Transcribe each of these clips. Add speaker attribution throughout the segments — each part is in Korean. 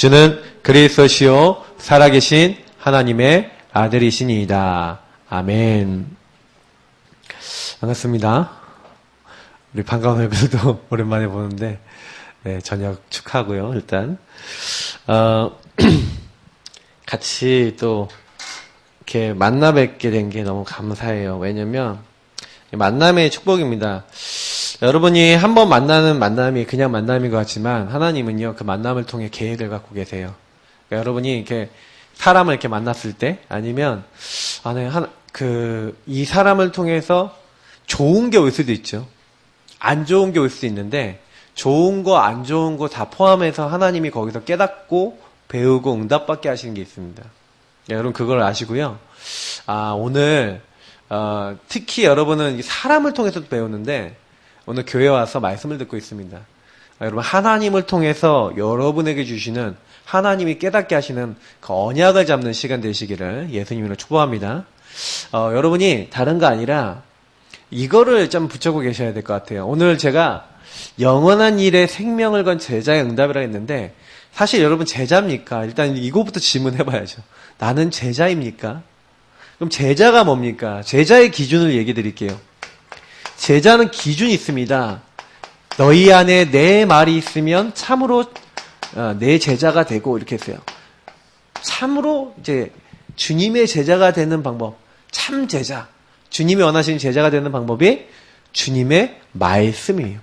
Speaker 1: 주는 그리스도시요 살아계신 하나님의 아들이시니이다. 아멘. 반갑습니다. 우리 반가운 얼굴도 오랜만에 보는데 저녁 축하하고요. 일단 같이 또 이렇게 만나 뵙게 된 게 너무 감사해요. 왜냐면 만남의 축복입니다. 여러분이 한번 만나는 만남이 그냥 만남인 것 같지만 하나님은요 그 만남을 통해 계획을 갖고 계세요. 그러니까 여러분이 이렇게 사람을 이렇게 만났을 때 아니면 이 사람을 통해서 좋은 게 올 수도 있죠. 안 좋은 게 올 수도 있는데 좋은 거 안 좋은 거 다 포함해서 하나님이 거기서 깨닫고 배우고 응답받게 하시는 게 있습니다. 여러분 그걸 아시고요. 오늘 특히 여러분은 사람을 통해서도 배우는데 오늘 교회 와서 말씀을 듣고 있습니다. 여러분 하나님을 통해서 여러분에게 주시는 하나님이 깨닫게 하시는 그 언약을 잡는 시간 되시기를 예수님으로 축복합니다. 여러분이 다른 거 아니라 이거를 좀 붙잡고 계셔야 될 것 같아요. 오늘 제가 영원한 일에 생명을 건 제자의 응답이라 했는데 사실 여러분 제자입니까? 일단 이거부터 질문해봐야죠. 나는 제자입니까? 그럼 제자가 뭡니까? 제자의 기준을 얘기 드릴게요. 제자는 기준이 있습니다. 너희 안에 내 말이 있으면 참으로 내 제자가 되고 이렇게 했어요. 참으로 이제 주님의 제자가 되는 방법, 참 제자. 주님이 원하시는 제자가 되는 방법이 주님의 말씀이에요.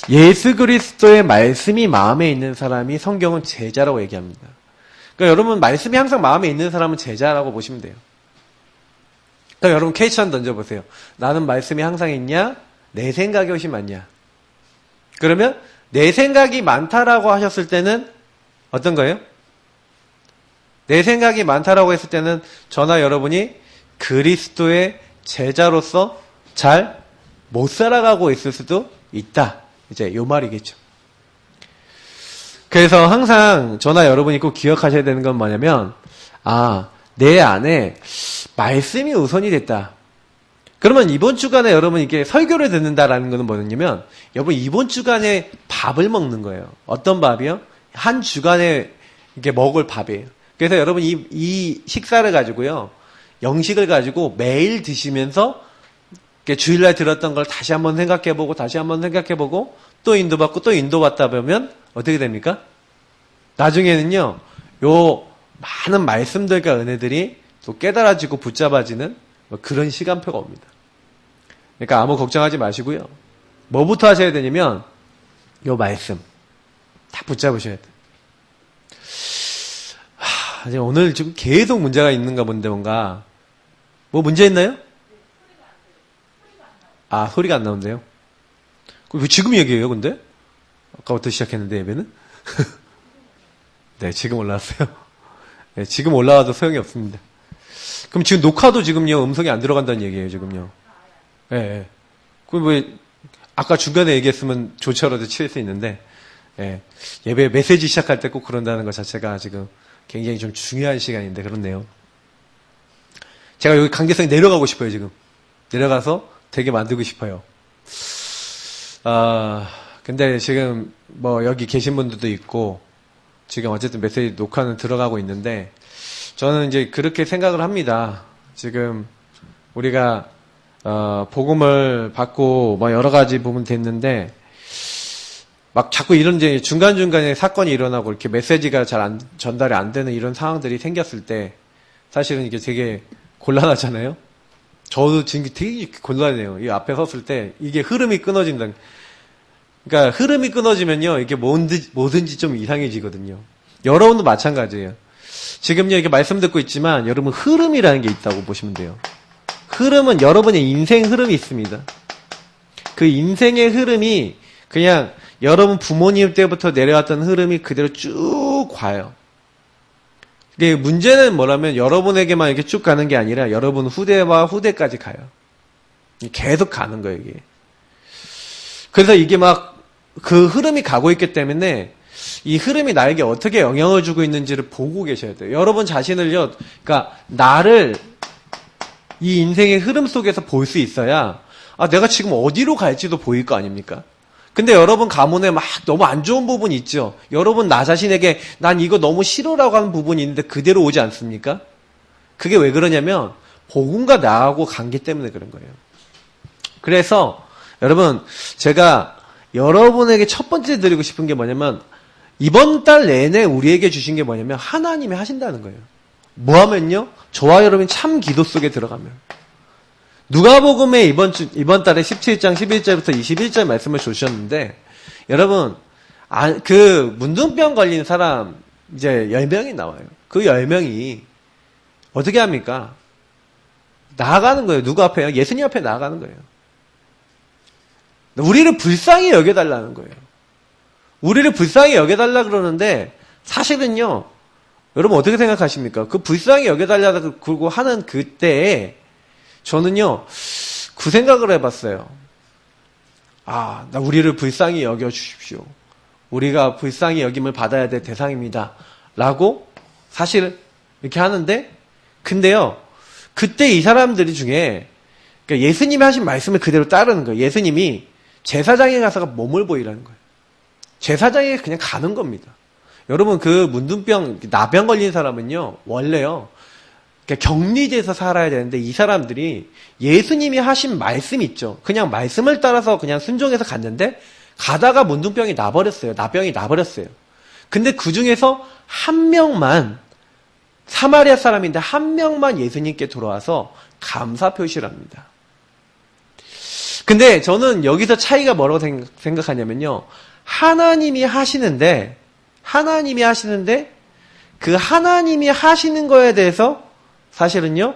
Speaker 1: 예수 그리스도의 말씀이 마음에 있는 사람이 성경은 제자라고 얘기합니다. 그러니까 여러분 말씀이 항상 마음에 있는 사람은 제자라고 보시면 돼요. 그러니까 여러분 퀘스천 던져보세요. 나는 말씀이 항상 있냐? 내 생각이 훨씬 많냐? 그러면 내 생각이 많다라고 하셨을 때는 어떤 거예요? 내 생각이 많다라고 했을 때는 저나 여러분이 그리스도의 제자로서 잘 못 살아가고 있을 수도 있다. 이제 요 말이겠죠. 그래서 항상 저나 여러분이 꼭 기억하셔야 되는 건 뭐냐면 내 안에 말씀이 우선이 됐다. 그러면 이번 주간에 여러분 이게 설교를 듣는다라는 것은 뭐냐면 여러분 이번 주간에 밥을 먹는 거예요. 어떤 밥이요? 한 주간에 이렇게 먹을 밥이에요. 그래서 여러분 이 식사를 가지고요. 영식을 가지고 매일 드시면서 주일날 들었던 걸 다시 한번 생각해보고 다시 한번 생각해보고 또 인도받고 또 인도받다 보면 어떻게 됩니까? 나중에는요. 요 많은 말씀들과 은혜들이 또 깨달아지고 붙잡아지는 그런 시간표가 옵니다. 그러니까 아무 걱정하지 마시고요. 뭐부터 하셔야 되냐면 요 말씀 다 붙잡으셔야 돼요. 오늘 지금 계속 문제가 있는가 본데 뭔가 뭐 문제 있나요? 소리가 안 나온대요. 왜 지금 얘기해요 근데? 아까부터 시작했는데 예배는? 네 지금 올라왔어요. 네, 지금 올라와도 소용이 없습니다. 그럼 지금 녹화도 지금요 음성이 안 들어간다는 얘기예요 지금요. 예. 그럼 왜 아까 중간에 얘기했으면 조처라도 취할 수 있는데 예배 메시지 시작할 때 꼭 그런다는 것 자체가 지금 굉장히 좀 중요한 시간인데 그렇네요. 제가 여기 강제성이 내려가고 싶어요 지금. 내려가서 되게 만들고 싶어요. 근데 지금 뭐 여기 계신 분들도 있고 지금 어쨌든 메시지 녹화는 들어가고 있는데 저는 이제 그렇게 생각을 합니다. 지금 우리가 복음을 받고 뭐 여러 가지 부분 됐는데 막 자꾸 이런 이제 중간중간에 사건이 일어나고 이렇게 메시지가 잘 전달이 안 되는 이런 상황들이 생겼을 때 사실은 이게 되게 곤란하잖아요. 저도 지금 되게 곤란해요. 이 앞에 섰을 때 이게 흐름이 끊어진다. 그러니까 흐름이 끊어지면요 이게 뭐든지 좀 이상해지거든요. 여러분도 마찬가지예요. 지금요 이렇게 말씀 듣고 있지만 여러분 흐름이라는 게 있다고 보시면 돼요. 흐름은 여러분의 인생 흐름이 있습니다. 그 인생의 흐름이 그냥 여러분 부모님 때부터 내려왔던 흐름이 그대로 쭉 가요. 문제는 뭐라면 여러분에게만 이렇게 쭉 가는 게 아니라 여러분 후대와 후대까지 가요. 계속 가는 거예요, 이게. 그래서 이게 막 그 흐름이 가고 있기 때문에 이 흐름이 나에게 어떻게 영향을 주고 있는지를 보고 계셔야 돼요. 여러분 자신을요, 그러니까 나를 이 인생의 흐름 속에서 볼 수 있어야 내가 지금 어디로 갈지도 보일 거 아닙니까? 근데 여러분 가문에 막 너무 안 좋은 부분이 있죠. 여러분 나 자신에게 난 이거 너무 싫어라고 하는 부분이 있는데 그대로 오지 않습니까? 그게 왜 그러냐면 복음과 나하고 관계 때문에 그런 거예요. 그래서 여러분 제가 여러분에게 첫 번째 드리고 싶은 게 뭐냐면 이번 달 내내 우리에게 주신 게 뭐냐면 하나님이 하신다는 거예요. 뭐 하면요? 저와 여러분이 참 기도 속에 들어가면. 누가복음에 이번 달에 17장 11절부터 21절 말씀을 주셨는데 여러분 그 문둥병 걸린 사람 이제 10명이 나와요. 그 10명이 어떻게 합니까? 나아가는 거예요. 누구 앞에요? 예수님 앞에 나아가는 거예요. 우리를 불쌍히 여겨달라는 거예요. 우리를 불쌍히 여겨달라 그러는데 사실은요. 여러분 어떻게 생각하십니까? 그 불쌍히 여겨달라고 하는 그때에 저는요. 그 생각을 해봤어요. 나 우리를 불쌍히 여겨주십시오. 우리가 불쌍히 여김을 받아야 될 대상입니다. 라고 사실 이렇게 하는데 근데요. 그때 이 사람들 중에 그러니까 예수님이 하신 말씀을 그대로 따르는 거예요. 예수님이 제사장에 가서 몸을 보이라는 거예요. 제사장에 그냥 가는 겁니다. 여러분 그 문둥병, 나병 걸린 사람은요. 원래요. 격리돼서 살아야 되는데 이 사람들이 예수님이 하신 말씀 있죠. 그냥 말씀을 따라서 그냥 순종해서 갔는데 가다가 문둥병이 나버렸어요. 나병이 나버렸어요. 근데 그 중에서 한 명만 사마리아 사람인데 한 명만 예수님께 돌아와서 감사 표시를 합니다. 근데 저는 여기서 차이가 뭐라고 생각하냐면요. 하나님이 하시는데 그 하나님이 하시는 거에 대해서 사실은요.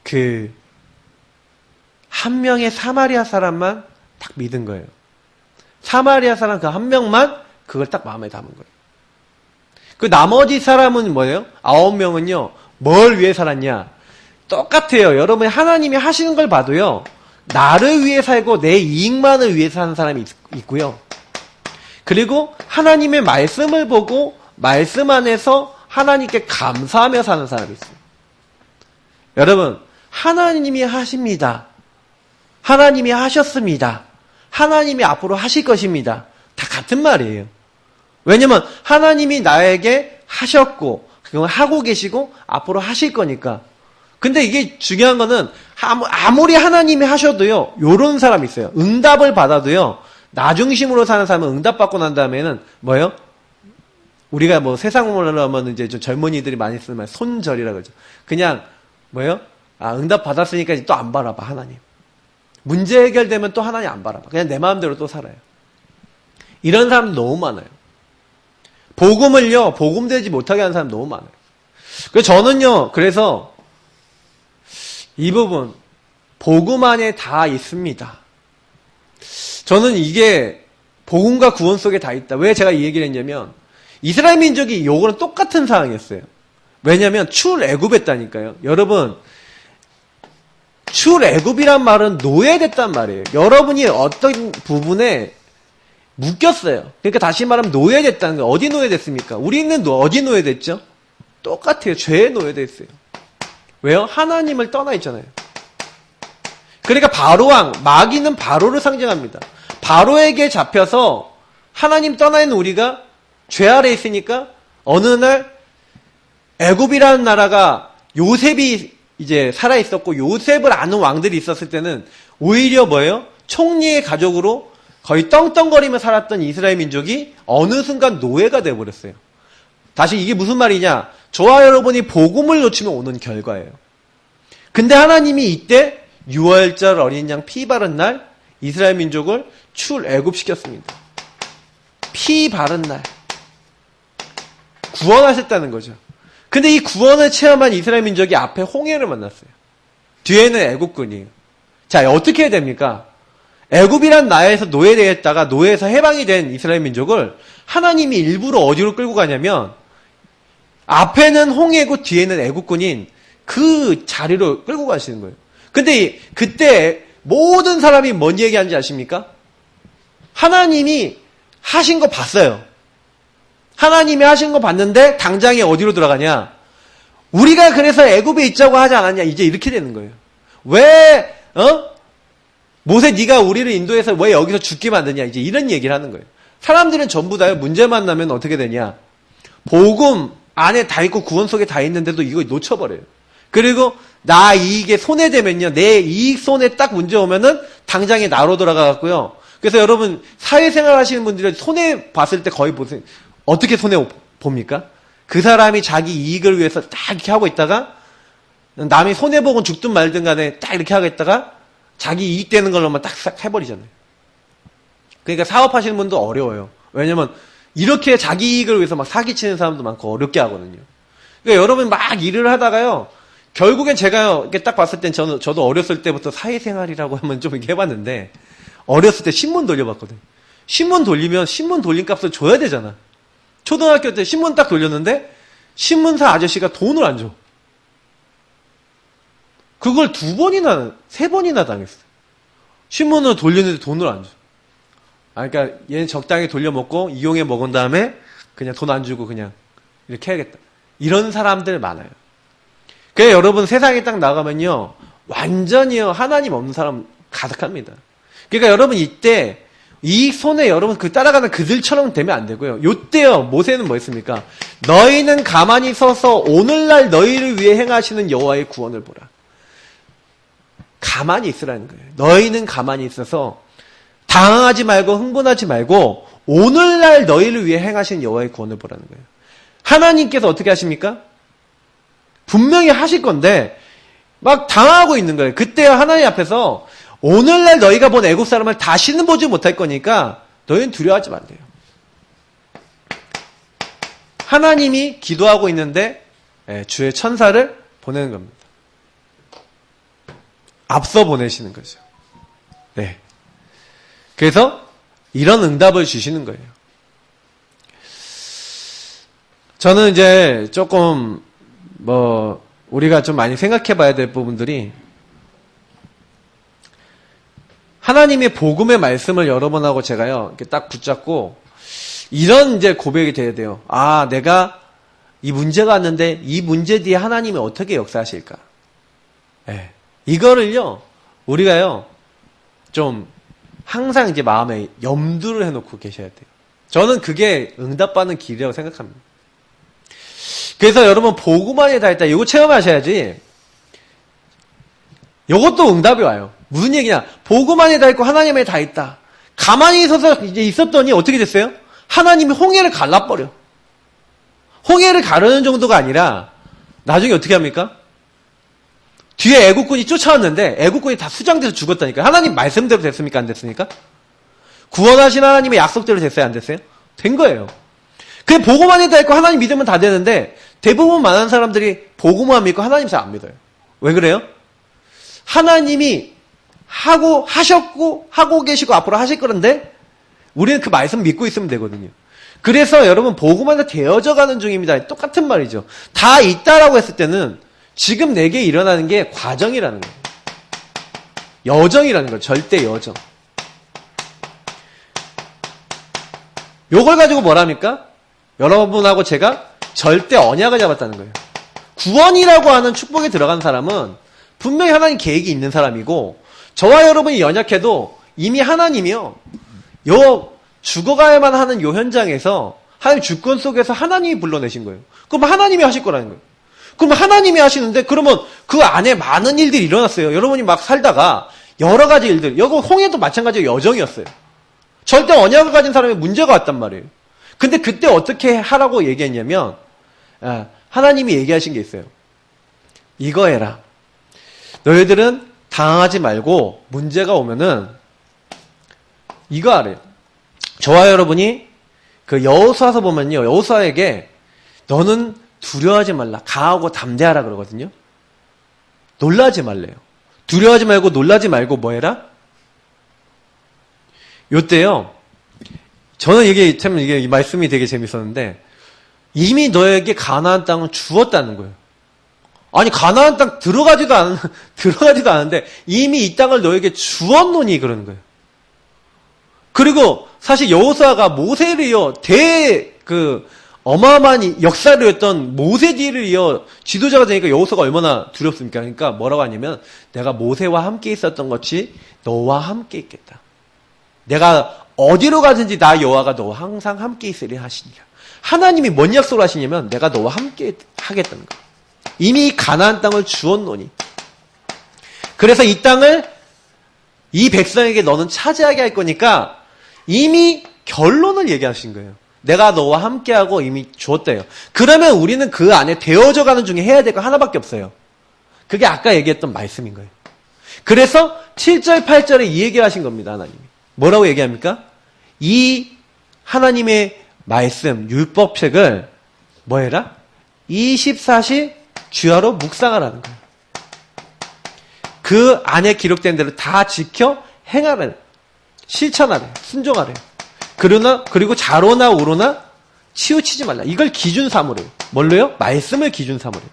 Speaker 1: 그 한 명의 사마리아 사람만 딱 믿은 거예요. 사마리아 사람 그 한 명만 그걸 딱 마음에 담은 거예요. 그 나머지 사람은 뭐예요? 9명은요. 뭘 위해 살았냐? 똑같아요. 여러분 하나님이 하시는 걸 봐도요. 나를 위해 살고 내 이익만을 위해서 사는 사람이 있고요. 그리고 하나님의 말씀을 보고 말씀 안에서 하나님께 감사하며 사는 사람이 있어요. 여러분 하나님이 하십니다. 하나님이 하셨습니다. 하나님이 앞으로 하실 것입니다. 다 같은 말이에요. 왜냐면 하나님이 나에게 하셨고 그걸 하고 계시고 앞으로 하실 거니까. 근데 이게 중요한 거는 아무리 하나님이 하셔도요. 요런 사람이 있어요. 응답을 받아도요. 나 중심으로 사는 사람은 응답받고 난 다음에는 뭐예요? 우리가 뭐 세상으로 하면 이제 좀 젊은이들이 많이 쓰는 말 손절이라 그러죠. 그냥 뭐예요? 응답 받았으니까 또 안 바라봐 하나님. 문제 해결되면 또 하나님 안 바라봐. 그냥 내 마음대로 또 살아요. 이런 사람 너무 많아요. 복음을요, 복음되지 못하게 하는 사람 너무 많아요. 그래서 저는요, 그래서 이 부분, 복음 안에 다 있습니다. 저는 이게 복음과 구원 속에 다 있다. 왜 제가 이 얘기를 했냐면, 이스라엘 민족이 요거는 똑같은 상황이었어요. 왜냐면 출애굽했다니까요. 여러분, 출애굽이란 말은 노예됐단 말이에요. 여러분이 어떤 부분에 묶였어요. 그러니까 다시 말하면 노예됐다는 거예요. 어디 노예됐습니까? 우리는 어디 노예됐죠? 똑같아요. 죄에 노예됐어요. 왜요? 하나님을 떠나 있잖아요. 그러니까 바로왕, 마귀는 바로를 상징합니다. 바로에게 잡혀서 하나님 떠나 있는 우리가 죄 아래 있으니까 어느 날 애굽이라는 나라가 요셉이 이제 살아있었고 요셉을 아는 왕들이 있었을 때는 오히려 뭐예요? 총리의 가족으로 거의 떵떵거리며 살았던 이스라엘 민족이 어느 순간 노예가 되어버렸어요. 다시 이게 무슨 말이냐? 저와 여러분이 복음을 놓치면 오는 결과예요. 근데 하나님이 이때 6월절 어린 양 피 바른 날 이스라엘 민족을 출애굽시켰습니다. 피 바른 날 구원하셨다는 거죠. 근데 이 구원을 체험한 이스라엘 민족이 앞에 홍해를 만났어요. 뒤에는 애국군이에요. 자, 어떻게 해야 됩니까? 애굽이란 나라에서 노예되었다가 노예에서 해방이 된 이스라엘 민족을 하나님이 일부러 어디로 끌고 가냐면 앞에는 홍해고 뒤에는 애국군인 그 자리로 끌고 가시는 거예요. 근데 그때 모든 사람이 뭔 얘기하는지 아십니까? 하나님이 하신 거 봤어요. 하나님이 하신 거 봤는데 당장에 어디로 들어가냐? 우리가 그래서 애굽에 있자고 하지 않았냐? 이제 이렇게 되는 거예요. 왜 모세 네가 우리를 인도해서 왜 여기서 죽게 만드냐 이제 이런 얘기를 하는 거예요. 사람들은 전부 다요 문제만 나면 어떻게 되냐 복음 안에 다 있고 구원 속에 다 있는데도 이거 놓쳐버려요. 그리고 나 이익에 손해되면요 내 이익 손해 딱 문제 오면은 당장에 나로 돌아가갖고요. 그래서 여러분 사회생활 하시는 분들이 손해 봤을 때 거의 보세요. 어떻게 손해 봅니까? 그 사람이 자기 이익을 위해서 딱 이렇게 하고 있다가 남이 손해보고 죽든 말든 간에 딱 이렇게 하고 있다가 자기 이익 되는 걸로만 딱 해버리잖아요. 그러니까 사업하시는 분도 어려워요. 왜냐면 이렇게 자기 이익을 위해서 막 사기치는 사람도 많고 어렵게 하거든요. 그러니까 여러분 막 일을 하다가요. 결국엔 제가요, 이렇게 딱 봤을 땐 저도 어렸을 때부터 사회생활이라고 하면 좀 이렇게 해봤는데 어렸을 때 신문 돌려봤거든요. 신문 돌리면 신문 돌린 값을 줘야 되잖아. 초등학교 때 신문 딱 돌렸는데 신문사 아저씨가 돈을 안 줘. 그걸 2번이나 3번이나 당했어요. 신문을 돌리는데 돈을 안 줘. 그러니까 얘는 적당히 돌려먹고 이용해 먹은 다음에 그냥 돈 안 주고 그냥 이렇게 해야겠다. 이런 사람들 많아요. 그래 여러분 세상에 딱 나가면요 완전히요 하나님 없는 사람 가득합니다. 그러니까 여러분 이때 이 손에 여러분 그 따라가는 그들처럼 되면 안 되고요. 요때요 모세는 뭐 했습니까? 너희는 가만히 서서 오늘날 너희를 위해 행하시는 여호와의 구원을 보라. 가만히 있으라는 거예요. 너희는 가만히 있어서 당황하지 말고 흥분하지 말고 오늘날 너희를 위해 행하시는 여호와의 구원을 보라는 거예요. 하나님께서 어떻게 하십니까? 분명히 하실 건데 막 당하고 있는 거예요. 그때 하나님 앞에서 오늘날 너희가 본 애국 사람을 다시는 보지 못할 거니까 너희는 두려워하지 말래요. 하나님이 기도하고 있는데 주의 천사를 보내는 겁니다. 앞서 보내시는 거죠. 네. 그래서 이런 응답을 주시는 거예요. 저는 이제 조금 우리가 좀 많이 생각해 봐야 될 부분들이 하나님의 복음의 말씀을 여러 번 하고 제가요, 이렇게 딱 붙잡고 이런 이제 고백이 돼야 돼요. 아, 내가 이 문제가 왔는데 이 문제 뒤에 하나님이 어떻게 역사하실까? 네. 이거를요, 우리가요, 좀 항상 이제 마음에 염두를 해놓고 계셔야 돼요. 저는 그게 응답받는 길이라고 생각합니다. 그래서 여러분 복음 안에 다 있다. 이거 체험하셔야지. 이것도 응답이 와요. 무슨 얘기냐? 복음 안에 다 있고 하나님 안에 다 있다. 가만히 있어서 이제 있었더니 어떻게 됐어요? 하나님이 홍해를 갈라버려. 홍해를 가르는 정도가 아니라 나중에 어떻게 합니까? 뒤에 애국군이 쫓아왔는데 애국군이 다 수장돼서 죽었다니까요. 하나님 말씀대로 됐습니까? 안 됐습니까? 구원하신 하나님의 약속대로 됐어요? 안 됐어요? 된 거예요. 그냥 복음 안에 다 있고 하나님 믿으면 다 되는데 대부분 많은 사람들이 복음만 믿고 하나님 잘 안 믿어요. 왜 그래요? 하나님이 하고 계시고 앞으로 하실 거는데 우리는 그 말씀 믿고 있으면 되거든요. 그래서 여러분 복음 안에 되어져 가는 중입니다. 똑같은 말이죠. 다 있다라고 했을 때는 지금 내게 일어나는 게 과정이라는 거예요. 여정이라는 거예요. 절대 여정. 요걸 가지고 뭐랍니까? 여러분하고 제가 절대 언약을 잡았다는 거예요. 구원이라고 하는 축복에 들어간 사람은 분명히 하나님 계획이 있는 사람이고 저와 여러분이 연약해도 이미 하나님이요. 죽어가야만 하는 요 현장에서 하나님 주권 속에서 하나님이 불러내신 거예요. 그럼 하나님이 하실 거라는 거예요. 그럼 하나님이 하시는데 그러면 그 안에 많은 일들이 일어났어요. 여러분이 막 살다가 여러 가지 일들. 여기 홍해도 마찬가지로 여정이었어요. 절대 언약을 가진 사람이 문제가 왔단 말이에요. 근데 그때 어떻게 하라고 얘기했냐면 하나님이 얘기하신 게 있어요. 이거 해라. 너희들은 당황하지 말고 문제가 오면은 이거 하래요. 저와 여러분이 그 여호수아서 보면요. 여호수아에게 너는 두려워하지 말라. 강하고 담대하라 그러거든요. 놀라지 말래요. 두려워하지 말고 놀라지 말고 뭐 해라? 요때요. 저는 이게 이 말씀이 되게 재밌었는데 이미 너에게 가나안 땅은 주었다는 거예요. 아니 가나안 땅 들어가지도 않은데 이미 이 땅을 너에게 주었노니 그러는 거예요. 그리고 사실 여호수아가 모세를요 어마어마한 역사를 했던 모세 뒤를 이어 지도자가 되니까 여호수아가 얼마나 두렵습니까? 그러니까 뭐라고 하냐면 내가 모세와 함께 있었던 것이 너와 함께 있겠다. 내가 어디로 가든지 나 여호와가 너와 항상 함께 있으리 하시니라. 하나님이 뭔 약속을 하시냐면 내가 너와 함께 하겠다는 거예요. 이미 가나안 땅을 주었노니. 그래서 이 땅을 이 백성에게 너는 차지하게 할 거니까 이미 결론을 얘기하신 거예요. 내가 너와 함께하고 이미 주었대요. 그러면 우리는 그 안에 되어져 가는 중에 해야 될 거 하나밖에 없어요. 그게 아까 얘기했던 말씀인 거예요. 그래서 7절, 8절에 이 얘기를 하신 겁니다. 하나님이. 뭐라고 얘기합니까? 이 하나님의 말씀, 율법책을 뭐 해라? 24시 주야로 묵상하라는 거예요. 그 안에 기록된 대로 다 지켜 행하래. 실천하래. 순종하래. 그리고 좌로나 우로나 치우치지 말라. 이걸 기준 삼으래요. 뭘로요? 말씀을 기준 삼으래요.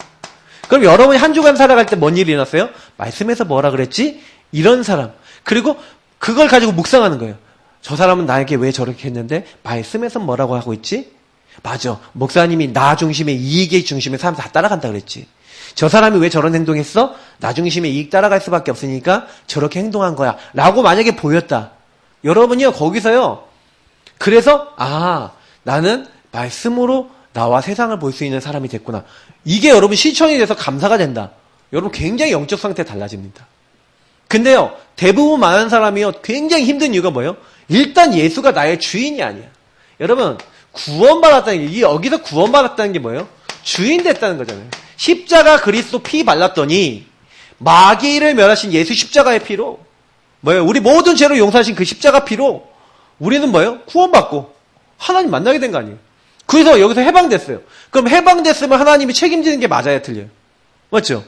Speaker 1: 그럼 여러분이 한 주간 살아갈 때 뭔 일이 일어났어요? 말씀에서 뭐라 그랬지? 이런 사람. 그리고 그걸 가지고 묵상하는 거예요. 저 사람은 나에게 왜 저렇게 했는데 말씀에서 뭐라고 하고 있지? 맞아. 목사님이 나 중심의 이익의 중심의 사람 다 따라간다 그랬지. 저 사람이 왜 저런 행동했어? 나 중심의 이익 따라갈 수밖에 없으니까 저렇게 행동한 거야. 라고 만약에 보였다. 여러분이요 거기서요. 그래서 나는 말씀으로 나와 세상을 볼 수 있는 사람이 됐구나. 이게 여러분 실천이 돼서 감사가 된다. 여러분 굉장히 영적 상태 달라집니다. 근데요 대부분 많은 사람이요 굉장히 힘든 이유가 뭐예요? 일단 예수가 나의 주인이 아니야. 여러분 구원받았다는 게 여기서 구원받았다는 게 뭐예요? 주인 됐다는 거잖아요. 십자가 그리스도 피 발랐더니 마귀를 멸하신 예수 십자가의 피로 뭐예요? 우리 모든 죄로 용서하신 그 십자가 피로 우리는 뭐예요? 구원받고 하나님 만나게 된 거 아니에요? 그래서 여기서 해방됐어요. 그럼 해방됐으면 하나님이 책임지는 게 맞아야 틀려요? 맞죠?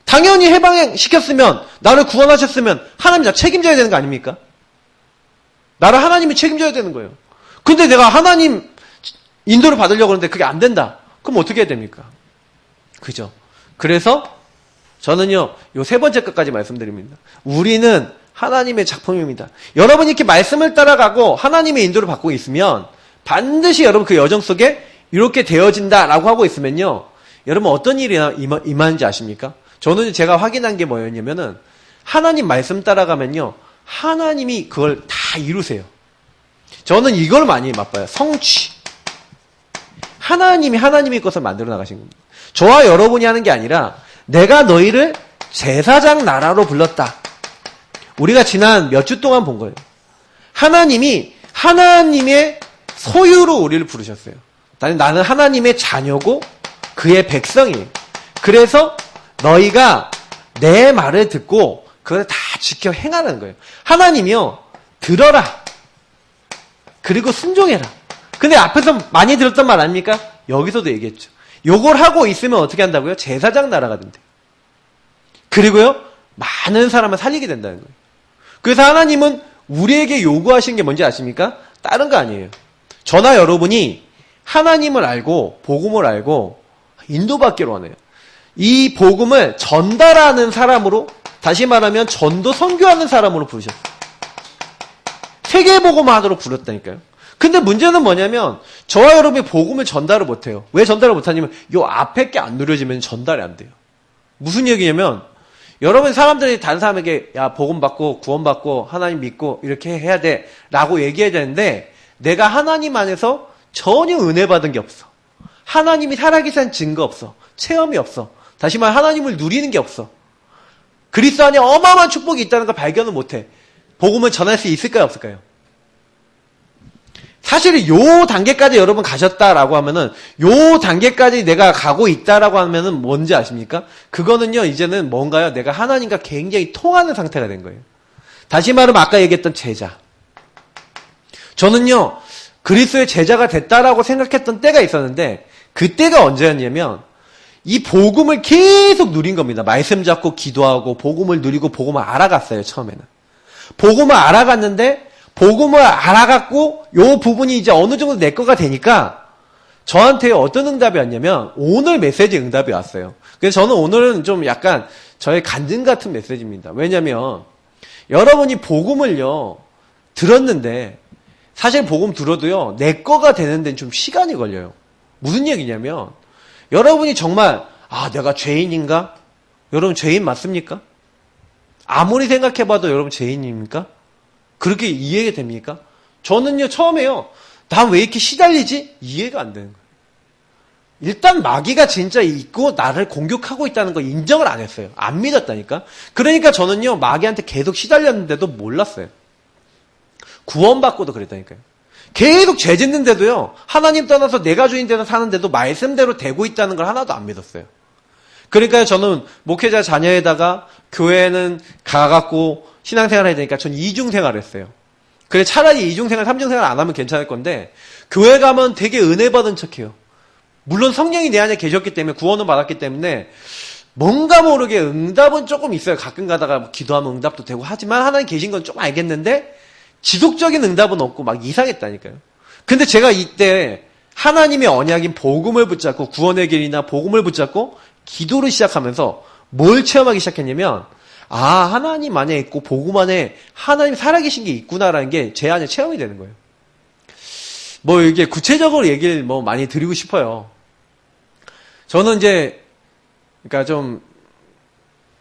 Speaker 1: 당연히 해방시켰으면 나를 구원하셨으면 하나님이 다 책임져야 되는 거 아닙니까? 나를 하나님이 책임져야 되는 거예요. 근데 내가 하나님 인도를 받으려고 하는데 그게 안 된다. 그럼 어떻게 해야 됩니까? 그죠? 그래서 저는요 요 세 번째 것까지 말씀드립니다. 우리는 하나님의 작품입니다. 여러분이 이렇게 말씀을 따라가고 하나님의 인도를 받고 있으면 반드시 여러분 그 여정 속에 이렇게 되어진다라고 하고 있으면요. 여러분 어떤 일이 임하는지 아십니까? 저는 제가 확인한 게 뭐였냐면은 하나님 말씀 따라가면요. 하나님이 그걸 다 이루세요. 저는 이걸 많이 맛봐요. 성취. 하나님이 것을 만들어 나가신 겁니다. 저와 여러분이 하는 게 아니라 내가 너희를 제사장 나라로 불렀다. 우리가 지난 몇 주 동안 본 거예요. 하나님이 하나님의 소유로 우리를 부르셨어요. 나는 하나님의 자녀고 그의 백성이에요. 그래서 너희가 내 말을 듣고 그걸 다 지켜 행하는 거예요. 하나님이요. 들어라. 그리고 순종해라. 근데 앞에서 많이 들었던 말 아닙니까? 여기서도 얘기했죠. 요걸 하고 있으면 어떻게 한다고요? 제사장 나라가 된대요. 그리고요. 많은 사람을 살리게 된다는 거예요. 그래서 하나님은 우리에게 요구하신 게 뭔지 아십니까? 다른 거 아니에요. 저나 여러분이 하나님을 알고 복음을 알고 인도받기로 하네요. 이 복음을 전달하는 사람으로 다시 말하면 전도 선교하는 사람으로 부르셨어요. 세계복음을 하도록 부르셨다니까요. 근데 문제는 뭐냐면 저와 여러분이 복음을 전달을 못해요. 왜 전달을 못하냐면 요 앞에 게 안 누려지면 전달이 안 돼요. 무슨 얘기냐면 여러분 사람들이 다른 사람에게 야 복음 받고 구원 받고 하나님 믿고 이렇게 해야 돼 라고 얘기해야 되는데 내가 하나님 안에서 전혀 은혜 받은 게 없어. 하나님이 살아계신 증거 없어. 체험이 없어. 다시 말해 하나님을 누리는 게 없어. 그리스도 안에 어마어마한 축복이 있다는 걸 발견을 못해. 복음을 전할 수 있을까요 없을까요? 사실 요 단계까지 여러분 가셨다라고 하면은 요 단계까지 내가 가고 있다라고 하면은 뭔지 아십니까? 그거는요 이제는 뭔가요? 내가 하나님과 굉장히 통하는 상태가 된 거예요. 다시 말하면 아까 얘기했던 제자. 저는요 그리스도의 제자가 됐다라고 생각했던 때가 있었는데 그때가 언제였냐면 이 복음을 계속 누린 겁니다. 말씀 잡고 기도하고 복음을 누리고 복음을 알아갔어요. 처음에는. 복음을 알아갔는데 복음을 알아갖고 요 부분이 이제 어느 정도 내 거가 되니까 저한테 어떤 응답이 왔냐면 오늘 메시지 응답이 왔어요. 그래서 저는 오늘은 좀 약간 저의 간증 같은 메시지입니다. 왜냐면 여러분이 복음을요 들었는데 사실 복음 들어도요 내 거가 되는 데는 좀 시간이 걸려요. 무슨 얘기냐면 여러분이 정말 내가 죄인인가? 여러분 죄인 맞습니까? 아무리 생각해봐도 여러분 죄인입니까? 그렇게 이해가 됩니까? 저는요 처음에요 난 왜 이렇게 시달리지? 이해가 안 되는 거예요. 일단 마귀가 진짜 있고 나를 공격하고 있다는 거 인정을 안 했어요. 안 믿었다니까. 그러니까 저는요 마귀한테 계속 시달렸는데도 몰랐어요. 구원받고도 그랬다니까요. 계속 죄 짓는데도요 하나님 떠나서 내가 주인 돼서 사는데도 말씀대로 되고 있다는 걸 하나도 안 믿었어요. 그러니까 저는 목회자 자녀에다가 교회는 가갖고 신앙생활 해야 되니까 전 이중생활을 했어요. 그래 차라리 이중생활, 삼중생활 안 하면 괜찮을 건데 교회 가면 되게 은혜 받은 척해요. 물론 성령이 내 안에 계셨기 때문에 구원은 받았기 때문에 뭔가 모르게 응답은 조금 있어요. 가끔 가다가 기도하면 응답도 되고 하지만 하나님 계신 건 좀 알겠는데 지속적인 응답은 없고 막 이상했다니까요. 근데 제가 이때 하나님의 언약인 복음을 붙잡고 구원의 길이나 복음을 붙잡고 기도를 시작하면서 뭘 체험하기 시작했냐면 하나님 안에 있고 복음 안에 하나님 살아계신 게 있구나라는 게 제 안에 체험이 되는 거예요. 뭐 이게 구체적으로 얘기를 뭐 많이 드리고 싶어요. 저는 이제 그러니까 좀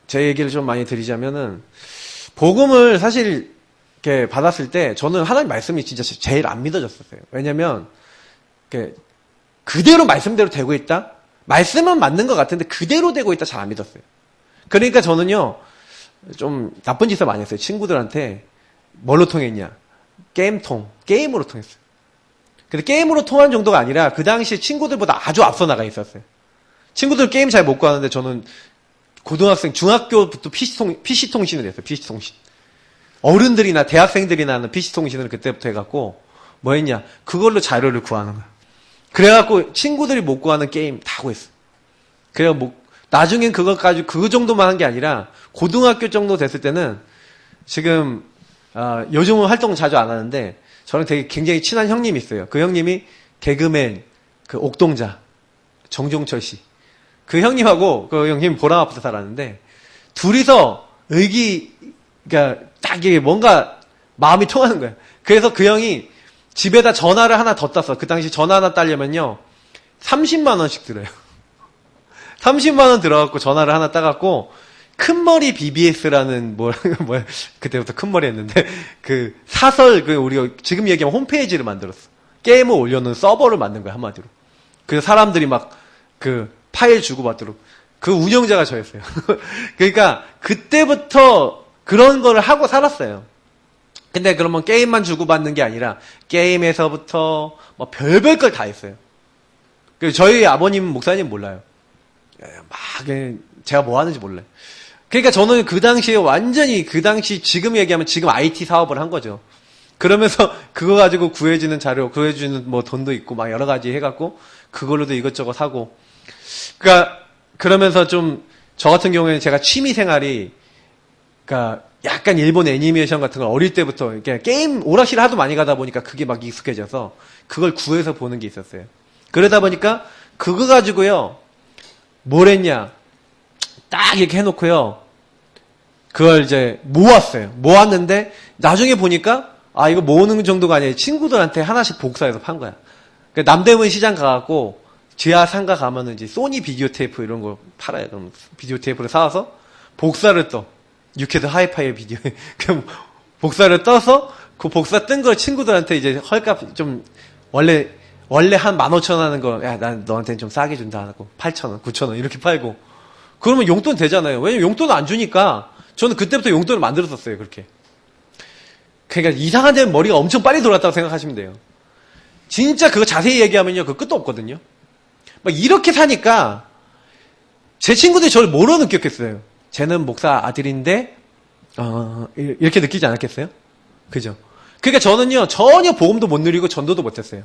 Speaker 1: 제 얘기를 좀 많이 드리자면은 복음을 사실 이렇게 받았을 때 저는 하나님 말씀이 진짜 제일 안 믿어졌었어요. 왜냐면 그대로 말씀대로 되고 있다? 말씀은 맞는 것 같은데 그대로 되고 있다 잘 안 믿었어요. 그러니까 저는요 좀 나쁜 짓을 많이 했어요. 친구들한테 뭘로 통했냐? 게임으로 통했어요. 근데 게임으로 통한 정도가 아니라 그 당시에 친구들보다 아주 앞서 나가 있었어요. 친구들 게임 잘 못 구하는데 저는 고등학생, 중학교부터 PC통신을 했어요. PC통신. 어른들이나 대학생들이나 하는 PC통신을 그때부터 해갖고 뭐 했냐? 그걸로 자료를 구하는 거야. 그래갖고 친구들이 못 구하는 게임 다 구했어. 그래야 나중엔 그것까지 그 정도만 한 게 아니라 고등학교 정도 됐을 때는 지금 요즘은 활동 자주 안 하는데 저는 되게 굉장히 친한 형님이 있어요. 그 형님이 개그맨 그 옥동자 정종철 씨. 그 형님하고 그 형님 보람 앞에서 살았는데 둘이서 그러니까 딱 이게 뭔가 마음이 통하는 거야. 그래서 그 형이 집에다 전화를 하나 더 땄어. 그 당시 전화 하나 따려면요 30만 원씩 들어요. 30만 원 들어갖고 전화를 하나 따갖고 큰머리 BBS라는 뭐야 그때부터 큰머리 했는데 그 사설 우리가 지금 얘기하면 홈페이지를 만들었어. 게임을 올려놓은 서버를 만든 거야 한마디로. 그래서 사람들이 막 파일 주고받도록 그 운영자가 저였어요. 그러니까 그때부터 그런 거를 하고 살았어요. 근데 그러면 게임만 주고받는 게 아니라 게임에서부터 뭐 별별 걸 다 했어요. 저희 아버님 목사님 몰라요. 제가 뭐 하는지 몰라요. 그러니까 저는 그 당시에 완전히 지금 얘기하면 지금 IT 사업을 한 거죠. 그러면서 그거 가지고 구해주는 자료, 구해주는 뭐 돈도 있고 막 여러 가지 해갖고 그걸로도 이것저것 하고. 그러니까 그러면서 좀 저 같은 경우에는 제가 취미 생활이 그러니까 약간 일본 애니메이션 같은 걸 어릴 때부터 이렇게 게임 오락실 하도 많이 가다 보니까 그게 막 익숙해져서 그걸 구해서 보는 게 있었어요. 그러다 보니까 그거 가지고요 뭘 했냐 딱 이렇게 해놓고요 그걸 이제 모았는데 나중에 보니까 이거 모으는 정도가 아니라 친구들한테 하나씩 복사해서 판 거야. 그러니까 남대문 시장 가갖고 지하 상가 가면은 이제 소니 비디오 테이프 이런 거 팔아요. 그럼 비디오 테이프를 사와서 복사를 떠. 유캐드 하이파이 비디오. 그럼 복사를 떠서 그 복사 뜬 걸 친구들한테 이제 헐값 좀 원래 한 15,000원 하는 거 야 난 너한테는 좀 싸게 준다 하고 8,000원, 9,000원 이렇게 팔고 그러면 용돈 되잖아요. 왜냐면 용돈을 안 주니까 저는 그때부터 용돈을 만들었었어요. 그렇게. 그러니까 이상한 데는 머리가 엄청 빨리 돌았다고 생각하시면 돼요. 진짜 그거 자세히 얘기하면요 그 끝도 없거든요. 막 이렇게 사니까 제 친구들이 저를 뭐로 느꼈겠어요? 쟤는 목사 아들인데 이렇게 느끼지 않았겠어요? 그죠? 그러니까 저는요 전혀 복음도 못 누리고 전도도 못했어요.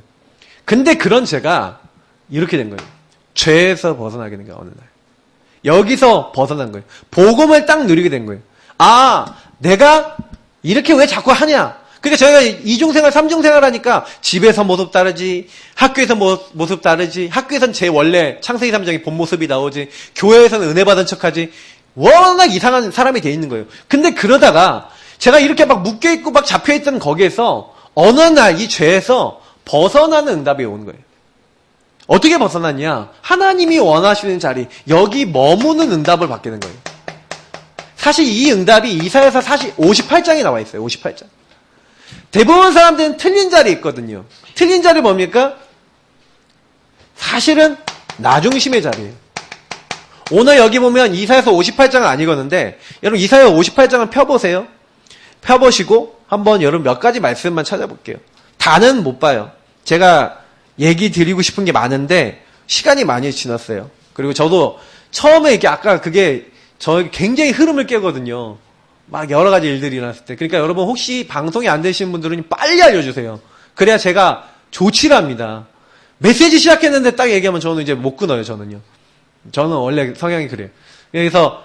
Speaker 1: 근데 그런 제가 이렇게 된 거예요. 죄에서 벗어나게 된 거예요. 어느 날 여기서 벗어난 거예요. 복음을 딱 누리게 된 거예요. 내가 이렇게 왜 자꾸 하냐? 그러니까 저희가 이중생활, 삼중생활 하니까 집에서 모습 다르지, 학교에서 모습 다르지, 학교에서는 제 원래 창세기 3장의 본 모습이 나오지, 교회에서는 은혜 받은 척하지, 워낙 이상한 사람이 돼 있는 거예요. 근데 그러다가 제가 이렇게 막 묶여있고 막 잡혀있던 거기에서 어느 날 이 죄에서 벗어나는 응답이 오는 거예요. 어떻게 벗어났냐? 하나님이 원하시는 자리, 여기 머무는 응답을 받게 된 거예요. 사실 이 응답이 이사야서 58장에 나와 있어요. 58장. 대부분 사람들은 틀린 자리에 있거든요. 틀린 자리 뭡니까? 사실은 나중심의 자리예요. 오늘 여기 보면 이사야서 58장은 아니거든요. 여러분 이사야 58장을 펴보세요. 펴보시고 한번 여러분 몇 가지 말씀만 찾아볼게요. 다는 못 봐요. 제가 얘기 드리고 싶은 게 많은데 시간이 많이 지났어요. 그리고 저도 처음에 이렇게 아까 그게 저 굉장히 흐름을 깨거든요. 막 여러 가지 일들이 일어났을 때. 그러니까 여러분 혹시 방송이 안 되시는 분들은 빨리 알려주세요. 그래야 제가 조치를 합니다. 메시지 시작했는데 딱 얘기하면 저는 이제 못 끊어요, 저는요. 저는 원래 성향이 그래요. 그래서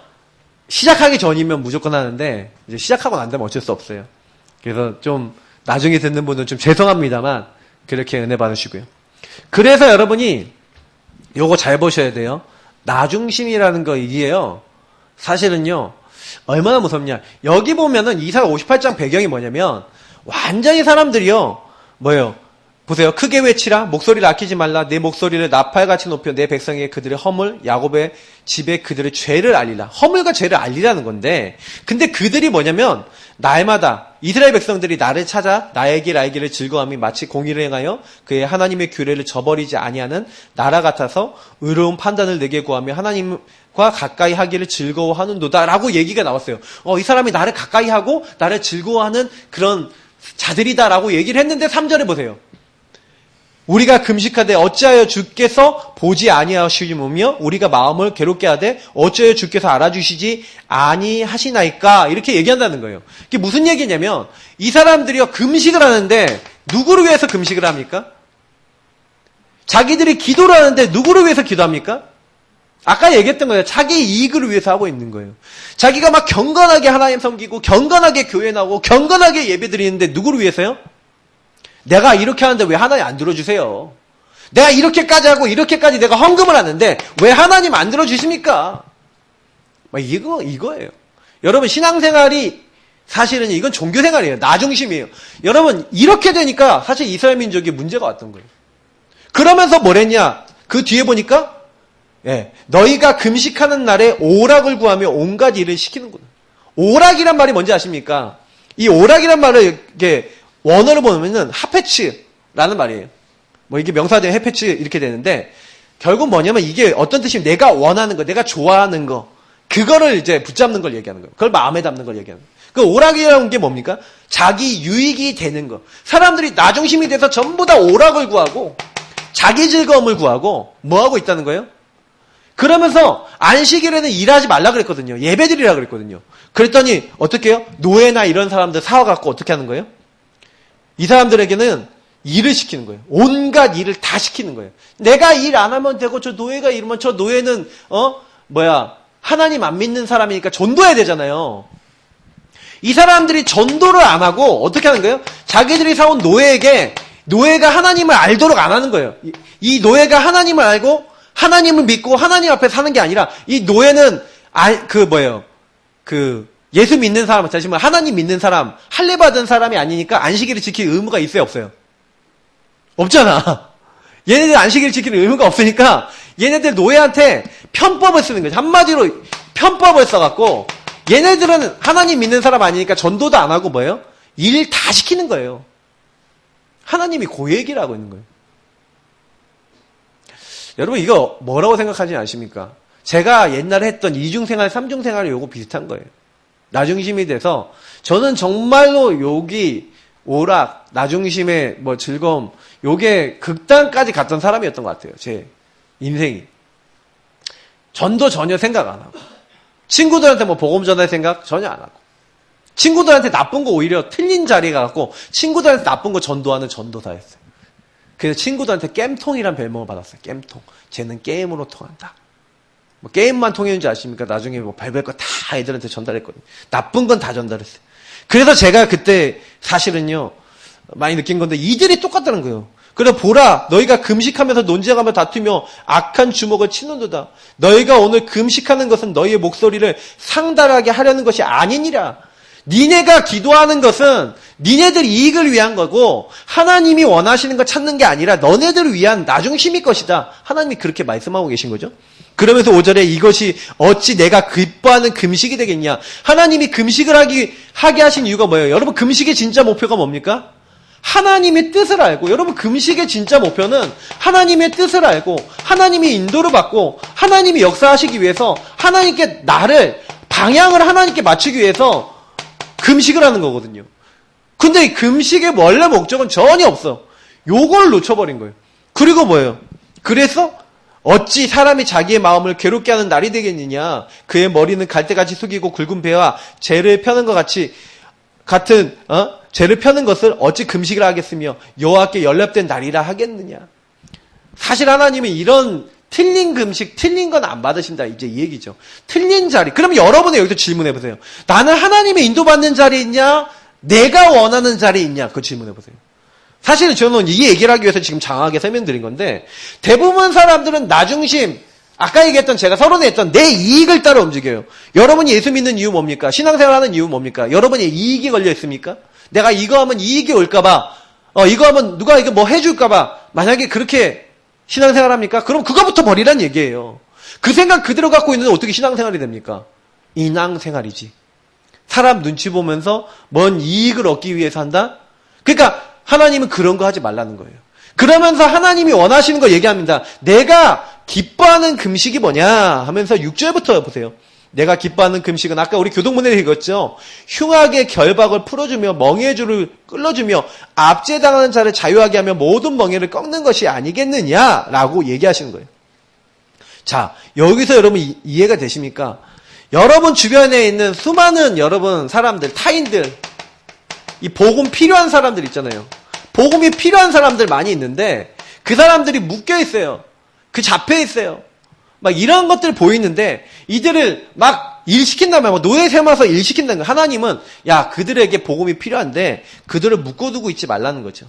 Speaker 1: 시작하기 전이면 무조건 하는데 이제 시작하고 난 다음에 어쩔 수 없어요. 그래서 좀 나중에 듣는 분은 좀 죄송합니다만 그렇게 은혜 받으시고요. 그래서 여러분이 요거 잘 보셔야 돼요. 나중심이라는 거 이게요. 사실은요. 얼마나 무섭냐. 여기 보면은 이사야 58장 배경이 뭐냐면 완전히 사람들이요. 뭐예요? 보세요. 크게 외치라. 목소리를 아끼지 말라. 내 목소리를 나팔같이 높여 내 백성에게 그들의 허물, 야곱의 집에 그들의 죄를 알리라. 허물과 죄를 알리라는 건데 근데 그들이 뭐냐면 날마다 이스라엘 백성들이 나를 찾아 나의 길 알기를 즐거움이 마치 공의를 행하여 그의 하나님의 규례를 저버리지 아니하는 나라 같아서 의로운 판단을 내게 구하며 하나님과 가까이 하기를 즐거워하는도다 라고 얘기가 나왔어요. 이 사람이 나를 가까이 하고 나를 즐거워하는 그런 자들이다라고 얘기를 했는데 3절에 보세요. 우리가 금식하되 어찌하여 주께서 보지 아니하시며 우리가 마음을 괴롭게 하되 어찌하여 주께서 알아주시지 아니하시나이까 이렇게 얘기한다는 거예요. 이게 무슨 얘기냐면 이 사람들이요 금식을 하는데 누구를 위해서 금식을 합니까? 자기들이 기도를 하는데 누구를 위해서 기도합니까? 아까 얘기했던 거예요. 자기 이익을 위해서 하고 있는 거예요. 자기가 막 경건하게 하나님 섬기고 경건하게 교회 나오고 경건하게 예배 드리는데 누구를 위해서요? 내가 이렇게 하는데 왜 하나님 안 들어주세요? 내가 이렇게까지 하고 이렇게까지 내가 헌금을 하는데 왜 하나님 안 들어주십니까? 이거예요. 여러분 신앙생활이 사실은 이건 종교생활이에요. 나중심이에요. 여러분 이렇게 되니까 사실 이스라엘 민족이 문제가 왔던 거예요. 그러면서 뭐랬냐? 그 뒤에 보니까 너희가 금식하는 날에 오락을 구하며 온갖 일을 시키는구나. 오락이란 말이 뭔지 아십니까? 이 오락이란 말을 이게 원어로 보면은 하페츠라는 말이에요. 뭐 이게 명사된 하페츠 이렇게 되는데 결국 뭐냐면 이게 어떤 뜻이면 내가 원하는 거, 내가 좋아하는 거 그거를 이제 붙잡는 걸 얘기하는 거예요. 그걸 마음에 담는 걸 얘기하는 거예요. 그 오락이라는 게 뭡니까? 자기 유익이 되는 거. 사람들이 나중심이 돼서 전부 다 오락을 구하고 자기 즐거움을 구하고 뭐 하고 있다는 거예요? 그러면서 안식일에는 일하지 말라 그랬거든요. 예배드리라 그랬거든요. 그랬더니 어떻게 해요? 노예나 이런 사람들 사와갖고 어떻게 하는 거예요? 이 사람들에게는 일을 시키는 거예요. 온갖 일을 다 시키는 거예요. 내가 일 안 하면 되고 저 노예가 이러면 저 노예는 하나님 안 믿는 사람이니까 전도해야 되잖아요. 이 사람들이 전도를 안 하고 어떻게 하는 거예요? 자기들이 사온 노예에게 노예가 하나님을 알도록 안 하는 거예요. 이 노예가 하나님을 알고 하나님을 믿고 하나님 앞에 사는 게 아니라 이 노예는 예수 믿는 사람, 다시 말해 하나님 믿는 사람, 할례 받은 사람이 아니니까 안식일을 지킬 의무가 있어요, 없어요? 없잖아. 얘네들 안식일을 지키는 의무가 없으니까 얘네들 노예한테 편법을 쓰는 거죠. 한마디로 편법을 써갖고 얘네들은 하나님 믿는 사람 아니니까 전도도 안 하고 뭐예요? 일 다 시키는 거예요. 하나님이 그 얘기를 하고 있는 거예요. 여러분 이거 뭐라고 생각하지 아십니까? 제가 옛날에 했던 이중생활, 삼중생활이 요거 비슷한 거예요. 나중심이 돼서 저는 정말로 여기 오락, 나중심의 즐거움 요게 극단까지 갔던 사람이었던 것 같아요. 제 인생이. 전도 전혀 생각 안 하고 친구들한테 복음 전할 생각 전혀 안 하고 친구들한테 나쁜 거 오히려 틀린 자리에 가갖고 친구들한테 나쁜 거 전도하는 전도사였어요. 그래서 친구들한테 겜통이란 별명을 받았어요. 겜통. 쟤는 게임으로 통한다. 게임만 통했는지 아십니까? 나중에 별별 거 다 애들한테 전달했거든요. 나쁜 건 다 전달했어요. 그래서 제가 그때 사실은요, 많이 느낀 건데, 이들이 똑같다는 거예요. 그래서 보라, 너희가 금식하면서 논쟁하며 다투며 악한 주먹을 치는도다. 너희가 오늘 금식하는 것은 너희의 목소리를 상달하게 하려는 것이 아니니라. 니네가 기도하는 것은 니네들 이익을 위한 거고 하나님이 원하시는 거 찾는 게 아니라 너네들을 위한 나중심일 것이다. 하나님이 그렇게 말씀하고 계신 거죠. 그러면서 5절에 이것이 어찌 내가 기뻐하는 금식이 되겠냐. 하나님이 금식을 하게 하신 이유가 뭐예요? 여러분 금식의 진짜 목표가 뭡니까? 하나님의 뜻을 알고, 여러분 금식의 진짜 목표는 하나님의 뜻을 알고 하나님의 인도를 받고 하나님이 역사하시기 위해서 하나님께 나를 방향을 하나님께 맞추기 위해서 금식을 하는 거거든요. 근데 이 금식의 원래 목적은 전혀 없어. 요걸 놓쳐버린 거예요. 그리고 뭐예요? 그래서 어찌 사람이 자기의 마음을 괴롭게 하는 날이 되겠느냐. 그의 머리는 갈대같이 숙이고 굵은 배와 죄를 펴는 것 같은 죄를 펴는 것을 어찌 금식을 하겠으며 여호와께 연락된 날이라 하겠느냐. 사실 하나님은 이런 틀린 금식, 틀린 건 안 받으신다. 이제 이 얘기죠. 틀린 자리. 그럼 여러분이 여기서 질문해 보세요. 나는 하나님의 인도받는 자리에 있냐? 내가 원하는 자리에 있냐? 그 질문해 보세요. 사실 저는 이 얘기를 하기 위해서 지금 장하게 설명드린 건데 대부분 사람들은 나중심, 아까 얘기했던 제가 서론에 했던 내 이익을 따라 움직여요. 여러분이 예수 믿는 이유 뭡니까? 신앙생활하는 이유 뭡니까? 여러분의 이익이 걸려 있습니까? 내가 이거 하면 이익이 올까봐, 이거 하면 누가 이거 뭐 해줄까봐, 만약에 그렇게 신앙생활 합니까? 그럼 그거부터 버리란 얘기예요. 그 생각 그대로 갖고 있는데 어떻게 신앙생활이 됩니까? 인왕생활이지. 사람 눈치 보면서 뭔 이익을 얻기 위해서 한다? 그러니까 하나님은 그런 거 하지 말라는 거예요. 그러면서 하나님이 원하시는 거 얘기합니다. 내가 기뻐하는 금식이 뭐냐 하면서 6절부터 보세요. 내가 기뻐하는 금식은 아까 우리 교동문에 읽었죠. 흉악의 결박을 풀어주며 멍에의 줄을 끌어주며 압제당하는 자를 자유하게 하며 모든 멍에를 꺾는 것이 아니겠느냐라고 얘기하시는 거예요. 자, 여기서 여러분 이해가 되십니까? 여러분 주변에 있는 수많은 여러분 사람들, 타인들, 이 복음 필요한 사람들 있잖아요. 복음이 필요한 사람들 많이 있는데 그 사람들이 묶여 있어요. 그 잡혀 있어요. 막 이런 것들 보이는데 이들을 막 일시킨다면 노예 삼아서 일시킨다는 거예요. 하나님은 야 그들에게 복음이 필요한데 그들을 묶어두고 있지 말라는 거죠.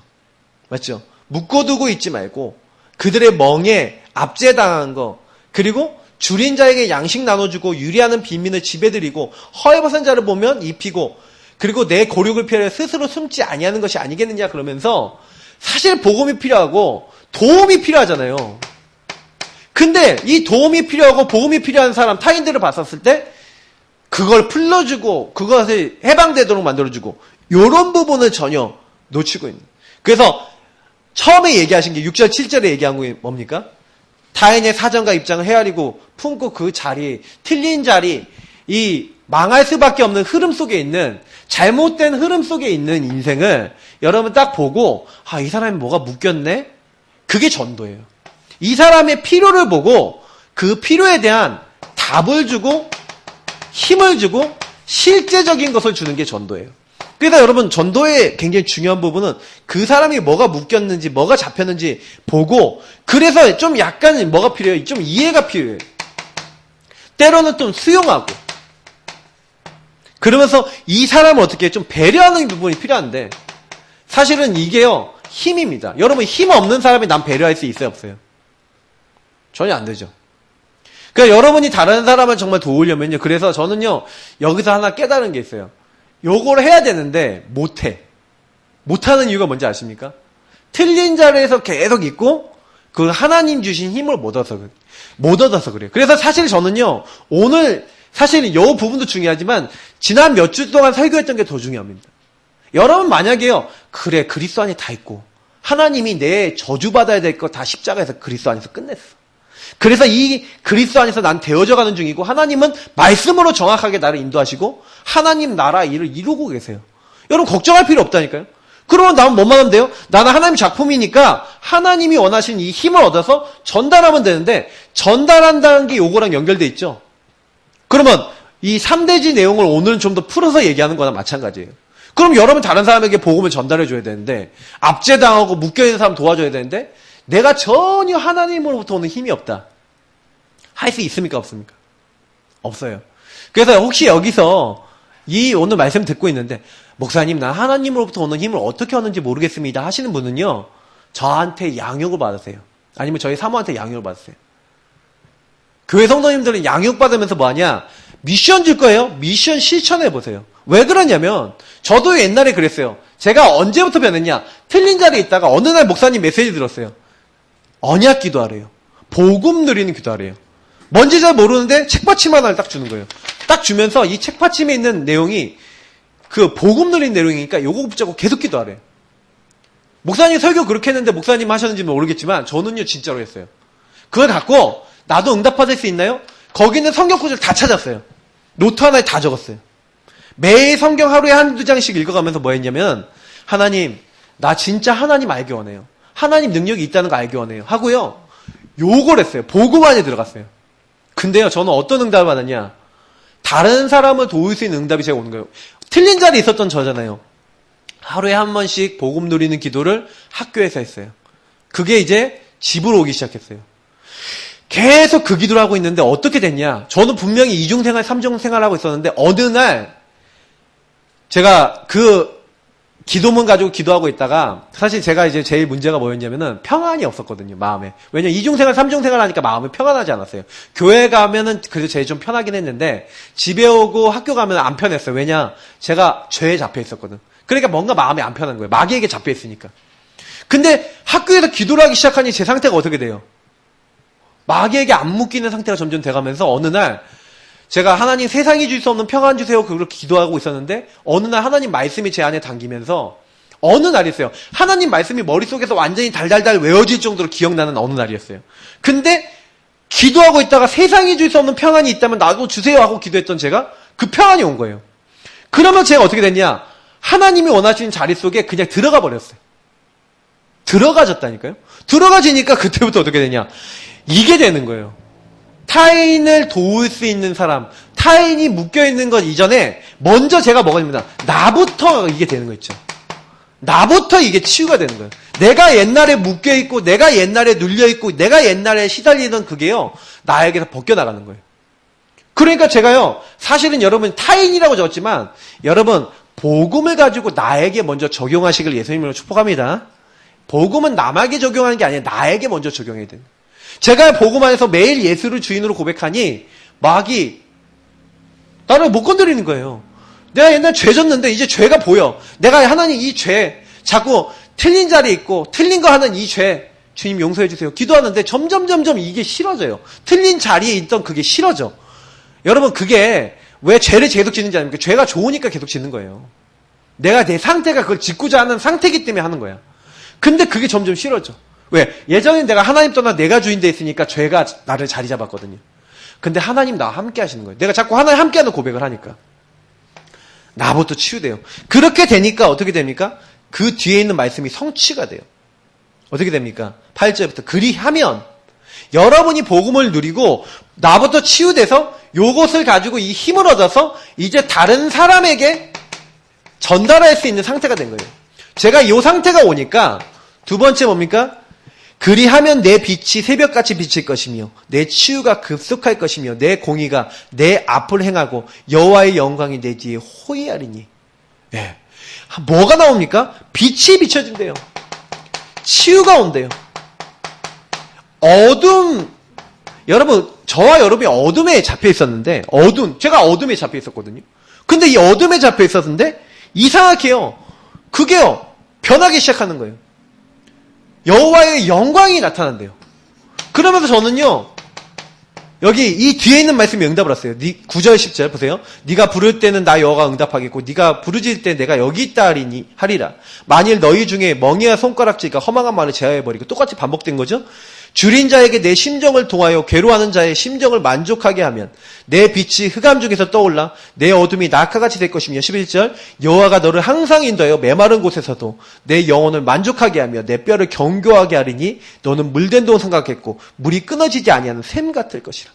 Speaker 1: 맞죠? 묶어두고 있지 말고 그들의 멍에 압제당한 거 그리고 줄인 자에게 양식 나눠주고 유리하는 빈민을 지배드리고 허해벗은 자를 보면 입히고 그리고 내 고륙을 피하여 스스로 숨지 아니하는 것이 아니겠느냐 그러면서 사실 복음이 필요하고 도움이 필요하잖아요. 근데 이 도움이 필요하고 복음이 필요한 사람 타인들을 봤었을 때 그걸 풀어주고 그것을 해방되도록 만들어주고 이런 부분을 전혀 놓치고 있는. 그래서 처음에 얘기하신 게 6절 7절에 얘기한 게 뭡니까? 타인의 사정과 입장을 헤아리고 품고 그 자리, 틀린 자리, 이 망할 수밖에 없는 흐름 속에 있는 잘못된 흐름 속에 있는 인생을 여러분 딱 보고 이 사람이 뭐가 묶였네? 그게 전도예요. 이 사람의 필요를 보고 그 필요에 대한 답을 주고 힘을 주고 실제적인 것을 주는 게 전도예요. 그래서 여러분 전도의 굉장히 중요한 부분은 그 사람이 뭐가 묶였는지 뭐가 잡혔는지 보고 그래서 좀 약간 뭐가 필요해요? 좀 이해가 필요해요. 때로는 좀 수용하고 그러면서 이 사람을 어떻게 좀 배려하는 부분이 필요한데 사실은 이게요 힘입니다. 여러분 힘 없는 사람이 남 배려할 수 있어요 없어요? 전혀 안 되죠. 그러니까 여러분이 다른 사람을 정말 도우려면요. 그래서 저는요. 여기서 하나 깨달은 게 있어요. 요걸 해야 되는데 못해. 못하는 이유가 뭔지 아십니까? 틀린 자리에서 계속 있고 그 하나님 주신 힘을 못 얻어서 그래요. 그래서 사실 저는요. 오늘 사실 요 부분도 중요하지만 지난 몇 주 동안 설교했던 게 더 중요합니다. 여러분 만약에요. 그래 그리스도 안에 다 있고 하나님이 내 저주받아야 될 거 다 십자가에서 그리스도 안에서 끝냈어. 그래서 이 그리스도 안에서 난 되어져 가는 중이고 하나님은 말씀으로 정확하게 나를 인도하시고 하나님 나라 일을 이루고 계세요. 여러분 걱정할 필요 없다니까요. 그러면 나는 뭐만 하면 돼요? 나는 하나님 작품이니까 하나님이 원하시는 이 힘을 얻어서 전달하면 되는데 전달한다는 게 요거랑 연결돼 있죠. 그러면 이 3대지 내용을 오늘은 좀 더 풀어서 얘기하는 거나 마찬가지예요. 그럼 여러분 다른 사람에게 복음을 전달해 줘야 되는데 압제당하고 묶여있는 사람 도와줘야 되는데 내가 전혀 하나님으로부터 오는 힘이 없다. 할 수 있습니까? 없습니까? 없어요. 그래서 혹시 여기서 이 오늘 말씀 듣고 있는데 목사님 나 하나님으로부터 오는 힘을 어떻게 얻는지 모르겠습니다 하시는 분은요. 저한테 양육을 받으세요. 아니면 저희 사모한테 양육을 받으세요. 교회 성도님들은 양육받으면서 뭐하냐? 미션 줄 거예요. 미션 실천해 보세요. 왜 그러냐면 저도 옛날에 그랬어요. 제가 언제부터 변했냐? 틀린 자리에 있다가 어느 날 목사님 메시지 들었어요. 언약 기도하래요. 복음 누리는 기도하래요. 뭔지 잘 모르는데 책받침 하나를 딱 주는 거예요. 딱 주면서 이 책받침에 있는 내용이 그 복음 누리는 내용이니까 요거 붙잡고 계속 기도하래요. 목사님 설교 그렇게 했는데 목사님 하셨는지 모르겠지만 저는요 진짜로 했어요. 그걸 갖고 나도 응답받을 수 있나요? 거기 있는 성경 구절 다 찾았어요. 노트 하나에 다 적었어요. 매일 성경 하루에 한두 장씩 읽어가면서 뭐 했냐면 하나님 나 진짜 하나님 알기 원해요. 하나님 능력이 있다는 거 알기 원해요. 하고요. 요걸 했어요. 복음 안에 들어갔어요. 근데요 저는 어떤 응답을 받았냐. 다른 사람을 도울 수 있는 응답이 제가 오는 거예요. 틀린 자리에 있었던 저잖아요. 하루에 한 번씩 복음 누리는 기도를 학교에서 했어요. 그게 이제 집으로 오기 시작했어요. 계속 그 기도를 하고 있는데 어떻게 됐냐. 저는 분명히 이중생활, 삼중생활 하고 있었는데 어느 날 제가 그 기도문 가지고 기도하고 있다가 사실 제가 이제 제일 문제가 뭐였냐면은 평안이 없었거든요, 마음에. 왜냐면 이중생활, 삼중생활 하니까 마음이 평안하지 않았어요. 교회 가면은 그래도 제일 좀 편하긴 했는데 집에 오고 학교 가면 안 편했어요. 왜냐? 제가 죄에 잡혀 있었거든. 그러니까 뭔가 마음이 안 편한 거예요. 마귀에게 잡혀 있으니까. 근데 학교에서 기도를 하기 시작하니 제 상태가 어떻게 돼요? 마귀에게 안 묶이는 상태가 점점 돼가면서 어느 날 제가 하나님 세상이 줄 수 없는 평안 주세요 그렇게 기도하고 있었는데 어느 날 하나님 말씀이 제 안에 담기면서 어느 날이었어요. 하나님 말씀이 머릿속에서 완전히 달달달 외워질 정도로 기억나는 어느 날이었어요. 근데 기도하고 있다가 세상이 줄 수 없는 평안이 있다면 나도 주세요 하고 기도했던 제가 그 평안이 온 거예요. 그러면 제가 어떻게 됐냐. 하나님이 원하시는 자리 속에 그냥 들어가 버렸어요. 들어가졌다니까요. 들어가지니까 그때부터 어떻게 되냐. 이게 되는 거예요. 타인을 도울 수 있는 사람, 타인이 묶여있는 것 이전에 먼저 제가 뭐가 됩니다. 나부터 이게 되는 거 있죠. 나부터 이게 치유가 되는 거예요. 내가 옛날에 묶여있고 내가 옛날에 눌려있고 내가 옛날에 시달리던 그게요. 나에게서 벗겨나가는 거예요. 그러니까 제가요. 사실은 여러분 타인이라고 적었지만 여러분 복음을 가지고 나에게 먼저 적용하시길 예수님으로 축복합니다. 복음은 남에게 적용하는 게 아니라 나에게 먼저 적용해야 돼요. 제가 복음 안에서 매일 예수를 주인으로 고백하니 마귀 나를 못 건드리는 거예요. 내가 옛날에 죄 졌는데 이제 죄가 보여. 내가 하나님 이 죄 자꾸 틀린 자리에 있고 틀린 거 하는 이 죄 주님 용서해 주세요. 기도하는데 점점 이게 싫어져요. 틀린 자리에 있던 그게 싫어져. 여러분 그게 왜 죄를 계속 짓는지 아닙니까? 죄가 좋으니까 계속 짓는 거예요. 내가 내 상태가 그걸 짓고자 하는 상태이기 때문에 하는 거야. 근데 그게 점점 싫어져. 왜? 예전엔 내가 하나님 떠나 내가 주인 돼 있으니까 죄가 나를 자리 잡았거든요. 근데 하나님 나와 함께 하시는 거예요. 내가 자꾸 하나님 함께 하는 고백을 하니까. 나부터 치유돼요. 그렇게 되니까 어떻게 됩니까? 그 뒤에 있는 말씀이 성취가 돼요. 어떻게 됩니까? 8절부터 그리하면 여러분이 복음을 누리고 나부터 치유돼서 요것을 가지고 이 힘을 얻어서 이제 다른 사람에게 전달할 수 있는 상태가 된 거예요. 제가 이 상태가 오니까 두 번째 뭡니까? 그리하면 내 빛이 새벽같이 비칠 것이며 내 치유가 급속할 것이며 내 공의가 내 앞을 행하고 여호와의 영광이 내 뒤에 호위하리니. 예. 뭐가 나옵니까? 빛이 비춰진대요. 치유가 온대요. 어둠. 여러분 저와 여러분이 어둠에 잡혀 있었는데 제가 어둠에 잡혀 있었거든요. 근데 이 어둠에 잡혀 있었는데 이상하게요. 그게요. 변하기 시작하는 거예요. 여호와의 영광이 나타난대요. 그러면서 저는요. 여기 이 뒤에 있는 말씀이 응답을 왔어요. 9절 10절 보세요. 네가 부를 때는 나 여호와가 응답하겠고 네가 부르짖을 때 내가 여기 있다 하리라. 만일 너희 중에 멍에와 손가락질과 허망한 말을 제하여버리고 똑같이 반복된 거죠. 줄인 자에게 내 심정을 통하여 괴로워하는 자의 심정을 만족하게 하면 내 빛이 흑암 중에서 떠올라 내 어둠이 낙하같이 될 것이며 11절 여호와가 너를 항상 인도하여 메마른 곳에서도 내 영혼을 만족하게 하며 내 뼈를 견고하게 하리니 너는 물된 돈 생각했고 물이 끊어지지 아니하는 샘 같을 것이라.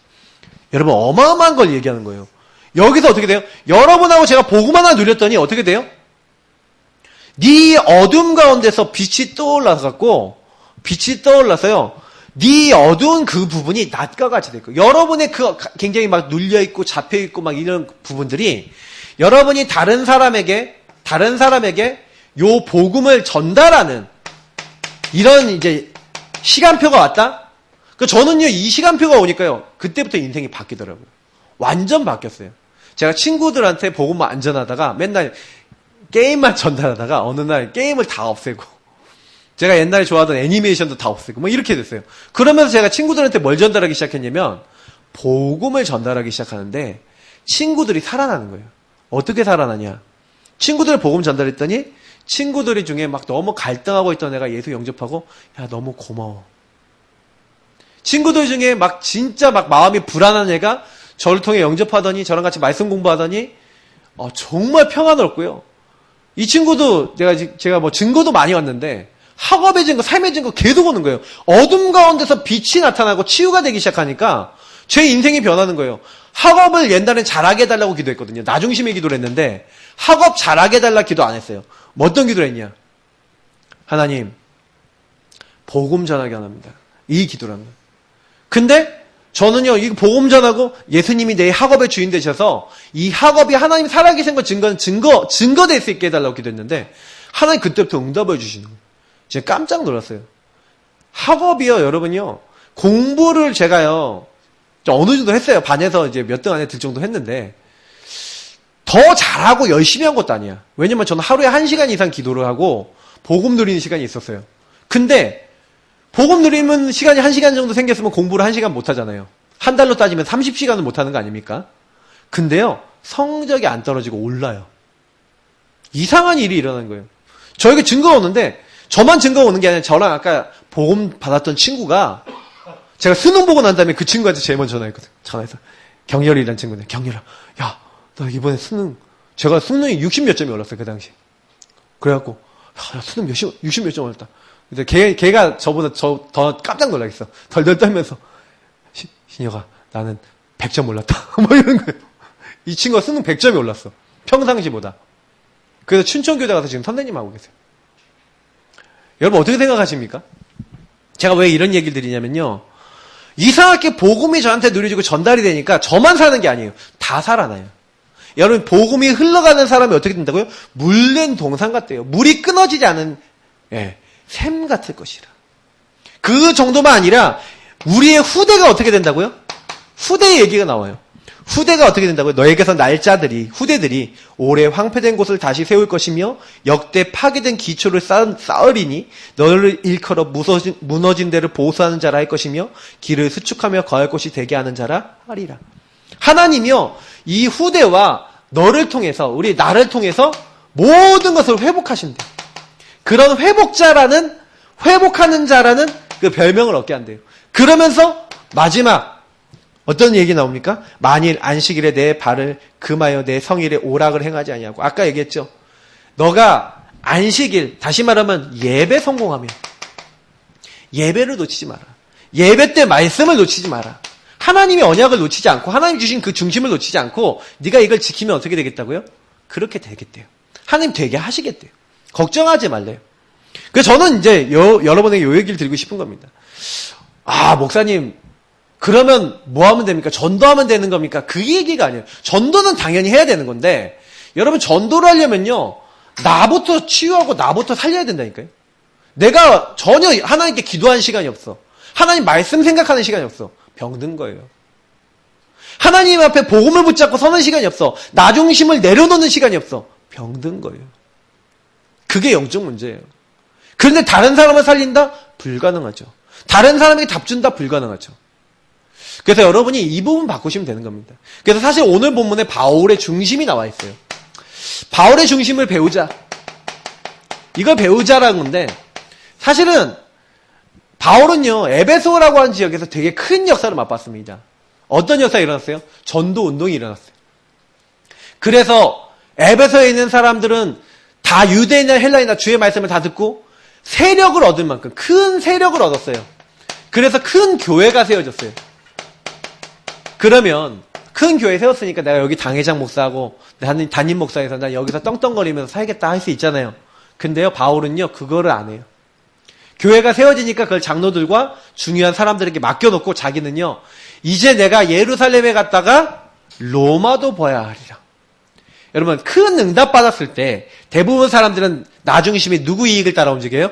Speaker 1: 여러분 어마어마한 걸 얘기하는 거예요. 여기서 어떻게 돼요? 여러분하고 제가 복음 하나 누렸더니 어떻게 돼요? 네 어둠 가운데서 빛이 떠올라서요. 네 어두운 그 부분이 낮과 같이 될 거예요. 여러분의 그 굉장히 막 눌려있고 잡혀있고 막 이런 부분들이 여러분이 다른 사람에게 요 복음을 전달하는 이런 이제 시간표가 왔다? 저는요, 이 시간표가 오니까요, 그때부터 인생이 바뀌더라고요. 완전 바뀌었어요. 제가 친구들한테 복음만 안전하다가 맨날 게임만 전달하다가 어느 날 게임을 다 없애고 제가 옛날에 좋아하던 애니메이션도 다 없애고 뭐 이렇게 됐어요. 그러면서 제가 친구들한테 뭘 전달하기 시작했냐면 복음을 전달하기 시작하는데 친구들이 살아나는 거예요. 어떻게 살아나냐? 친구들 복음 전달했더니 친구들이 중에 막 너무 갈등하고 있던 애가 예수 영접하고 야 너무 고마워. 친구들 중에 막 진짜 막 마음이 불안한 애가 저를 통해 영접하더니 저랑 같이 말씀 공부하더니 정말 평안했고요. 이 친구도 제가 뭐 증거도 많이 왔는데 학업의 증거, 삶의 증거 계속 오는 거예요. 어둠 가운데서 빛이 나타나고 치유가 되기 시작하니까 제 인생이 변하는 거예요. 학업을 옛날엔 잘하게 해달라고 기도했거든요. 나 중심의 기도를 했는데 학업 잘하게 해달라 기도 안 했어요. 뭐 어떤 기도를 했냐? 하나님 복음 전하게 원합니다. 이 기도를 합니다. 근데 저는요, 이 복음 전하고 예수님이 내 학업의 주인 되셔서 이 학업이 하나님 살아계신 거 증거될 수 있게 해달라고 기도했는데 하나님 그때부터 응답을 주시는 거예요. 제가 깜짝 놀랐어요. 학업이요, 여러분요. 공부를 제가요, 어느 정도 했어요. 반에서 이제 몇 등 안에 들 정도 했는데 더 잘하고 열심히 한 것도 아니야. 왜냐면 저는 하루에 1시간 이상 기도를 하고 복음 누리는 시간이 있었어요. 근데 복음 누리는 시간이 1시간 정도 생겼으면 공부를 1시간 못 하잖아요. 한 달로 따지면 30시간은 못 하는 거 아닙니까? 근데요, 성적이 안 떨어지고 올라요. 이상한 일이 일어나는 거예요. 저에게 증거가 오는데, 저만 증거가 오는 게 아니라 저랑 아까 복음 받았던 친구가 제가 수능 보고 난 다음에 그 친구한테 제일 먼저 전화했거든요. 전화해서 경열이라는 친구인데, 경열아, 야, 나 이번에 제가 수능이 60 몇 점이 올랐어요, 그 당시에. 그래갖고, 야, 수능 60 몇 점 올랐다. 근데 걔가 저보다 더 깜짝 놀라겠어. 덜덜 떨면서 신혁아 나는 100점 올랐다. 뭐 이런 거예요. 이 친구가 수능 100점이 올랐어. 평상시보다. 그래서 춘천교대 가서 지금 선생님 하고 계세요. 여러분 어떻게 생각하십니까? 제가 왜 이런 얘기를 드리냐면요. 이상하게 복음이 저한테 누려지고 전달이 되니까 저만 사는 게 아니에요. 다 살아나요. 여러분 복음이 흘러가는 사람이 어떻게 된다고요? 물된 동상 같대요. 물이 끊어지지 않은 샘 같을 것이라. 그 정도만 아니라 우리의 후대가 어떻게 된다고요? 후대의 얘기가 나와요. 후대가 어떻게 된다고요? 너에게서 후대들이 오래 황폐된 곳을 다시 세울 것이며 역대 파괴된 기초를 쌓으리니 너를 일컬어 무너진 데를 보수하는 자라 할 것이며 길을 수축하며 거할 곳이 되게 하는 자라 하리라. 하나님이요 이 후대와 너를 통해서 나를 통해서 모든 것을 회복하신대요. 그런 회복하는 자라는 그 별명을 얻게 한대요. 그러면서 마지막 어떤 얘기 나옵니까? 만일 안식일에 내 발을 금하여 내 성일에 오락을 행하지 아니하고 아까 얘기했죠. 너가 안식일 다시 말하면 예배 성공하면 예배를 놓치지 마라. 예배 때 말씀을 놓치지 마라. 하나님의 언약을 놓치지 않고 하나님 주신 그 중심을 놓치지 않고 네가 이걸 지키면 어떻게 되겠다고요? 그렇게 되겠대요. 하나님 되게 하시겠대요. 걱정하지 말래요. 그래서 저는 이제 여러분에게 요 얘기를 드리고 싶은 겁니다. 아, 목사님, 그러면 뭐 하면 됩니까? 전도하면 되는 겁니까? 그 얘기가 아니에요. 전도는 당연히 해야 되는 건데, 여러분 전도를 하려면요, 나부터 치유하고 나부터 살려야 된다니까요. 내가 전혀 하나님께 기도하는 시간이 없어. 하나님 말씀 생각하는 시간이 없어. 병든 거예요. 하나님 앞에 복음을 붙잡고 서는 시간이 없어. 나 중심을 내려놓는 시간이 없어. 병든 거예요. 그게 영적 문제예요. 그런데 다른 사람을 살린다? 불가능하죠. 다른 사람에게 답 준다? 불가능하죠. 그래서 여러분이 이 부분 바꾸시면 되는 겁니다. 그래서 사실 오늘 본문에 바울의 중심이 나와 있어요. 바울의 중심을 배우자. 이걸 배우자라는 건데 사실은 바울은요. 에베소라고 하는 지역에서 되게 큰 역사를 맛봤습니다. 어떤 역사가 일어났어요? 전도 운동이 일어났어요. 그래서 에베소에 있는 사람들은 다 유대인이나 헬라인이나 주의 말씀을 다 듣고 세력을 얻을 만큼 큰 세력을 얻었어요. 그래서 큰 교회가 세워졌어요. 그러면 큰 교회 세웠으니까 내가 여기 당회장 목사하고 담임 목사에서 난 여기서 떵떵거리면서 살겠다 할 수 있잖아요. 근데요 바울은요 그거를 안 해요. 교회가 세워지니까 그걸 장로들과 중요한 사람들에게 맡겨놓고 자기는요 이제 내가 예루살렘에 갔다가 로마도 봐야 하리라. 여러분 큰 응답 받았을 때 대부분 사람들은 나 중심이 누구 이익을 따라 움직여요?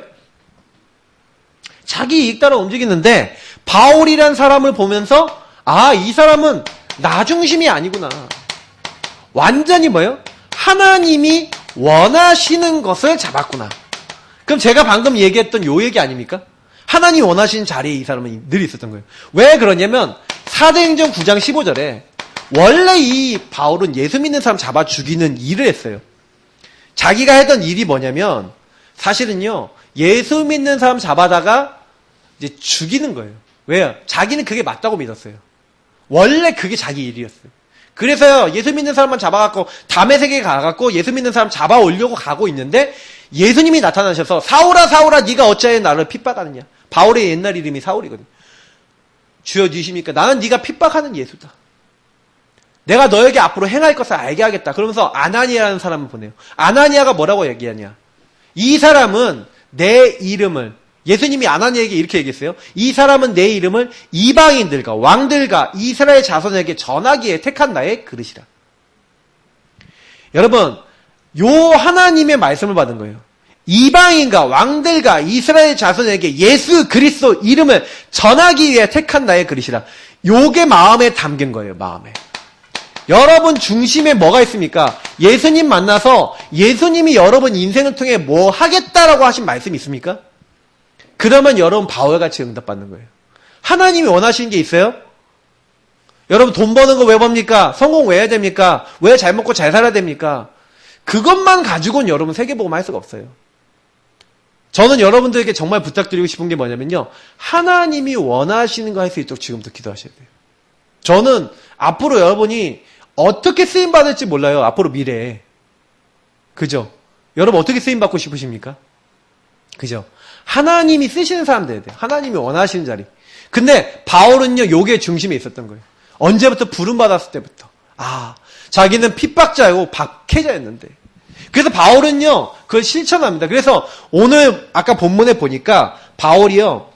Speaker 1: 자기 이익 따라 움직이는데 바울이란 사람을 보면서 아, 이 사람은 나 중심이 아니구나. 완전히 뭐예요? 하나님이 원하시는 것을 잡았구나. 그럼 제가 방금 얘기했던 요 얘기 아닙니까? 하나님 원하시는 자리에 이 사람은 늘 있었던 거예요. 왜 그러냐면 사도행전 9장 15절에 원래 이 바울은 예수 믿는 사람 잡아 죽이는 일을 했어요. 자기가 했던 일이 뭐냐면 사실은요, 예수 믿는 사람 잡아다가 이제 죽이는 거예요. 왜요? 자기는 그게 맞다고 믿었어요. 원래 그게 자기 일이었어요. 그래서요, 예수 믿는 사람만 잡아갖고 담의 세계에 가갖고 예수 믿는 사람 잡아오려고 가고 있는데 예수님이 나타나셔서 사울아 사울아 네가 어찌하여 나를 핍박하느냐. 바울의 옛날 이름이 사울이거든요. 주여 주십니까? 나는 네가 핍박하는 예수다. 내가 너에게 앞으로 행할 것을 알게 하겠다. 그러면서 아나니아라는 사람을 보내요. 아나니아가 뭐라고 얘기하냐. 이 사람은 내 이름을, 예수님이 아나니아에게 이렇게 얘기했어요. 이 사람은 내 이름을 이방인들과 왕들과 이스라엘 자손에게 전하기에 택한 나의 그릇이라. 여러분, 요 하나님의 말씀을 받은 거예요. 이방인과 왕들과 이스라엘 자손에게 예수 그리스도 이름을 전하기 위해 택한 나의 그릇이라. 요게 마음에 담긴 거예요. 마음에. 여러분 중심에 뭐가 있습니까? 예수님 만나서 예수님이 여러분 인생을 통해 뭐 하겠다라고 하신 말씀이 있습니까? 그러면 여러분 바울같이 응답받는 거예요. 하나님이 원하시는 게 있어요? 여러분 돈 버는 거 왜 법니까? 성공 왜 해야 됩니까? 왜 잘 먹고 잘 살아야 됩니까? 그것만 가지고는 여러분 세계복음 할 수가 없어요. 저는 여러분들에게 정말 부탁드리고 싶은 게 뭐냐면요. 하나님이 원하시는 거 할 수 있도록 지금부터 기도하셔야 돼요. 저는 앞으로 여러분이 어떻게 쓰임받을지 몰라요. 앞으로 미래에. 그죠? 여러분 어떻게 쓰임받고 싶으십니까? 그죠? 하나님이 쓰시는 사람 돼야 돼요. 하나님이 원하시는 자리. 근데 바울은요. 요게 중심에 있었던 거예요. 언제부터 부름받았을 때부터. 자기는 핍박자이고 박해자였는데. 그래서 바울은요. 그걸 실천합니다. 그래서 오늘 아까 본문에 보니까 바울이요.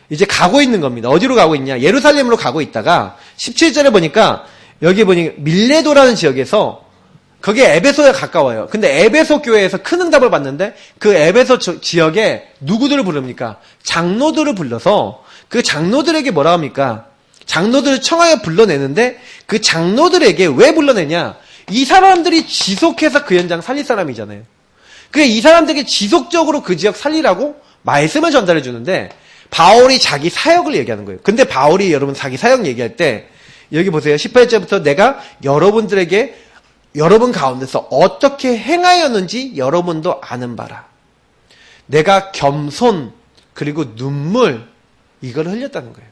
Speaker 1: 이제 가고 있는 겁니다. 어디로 가고 있냐? 예루살렘으로 가고 있다가 17절에 보니까 여기 보니 밀레도라는 지역에서 그게 에베소에 가까워요. 근데 에베소 교회에서 큰 응답을 받는데 그 에베소 지역에 누구들을 부릅니까? 장로들을 불러서 그 장로들에게 뭐라 합니까? 장로들을 청하여 불러내는데 그 장로들에게 왜 불러내냐? 이 사람들이 지속해서 그 현장 살릴 사람이잖아요. 그래 이 사람들에게 지속적으로 그 지역 살리라고 말씀을 전달해 주는데 바울이 자기 사역을 얘기하는 거예요. 근데 바울이 여러분 자기 사역 얘기할 때 여기 보세요. 18절부터 내가 여러분들에게 여러분 가운데서 어떻게 행하였는지 여러분도 아는 바라. 내가 겸손 그리고 눈물 이걸 흘렸다는 거예요.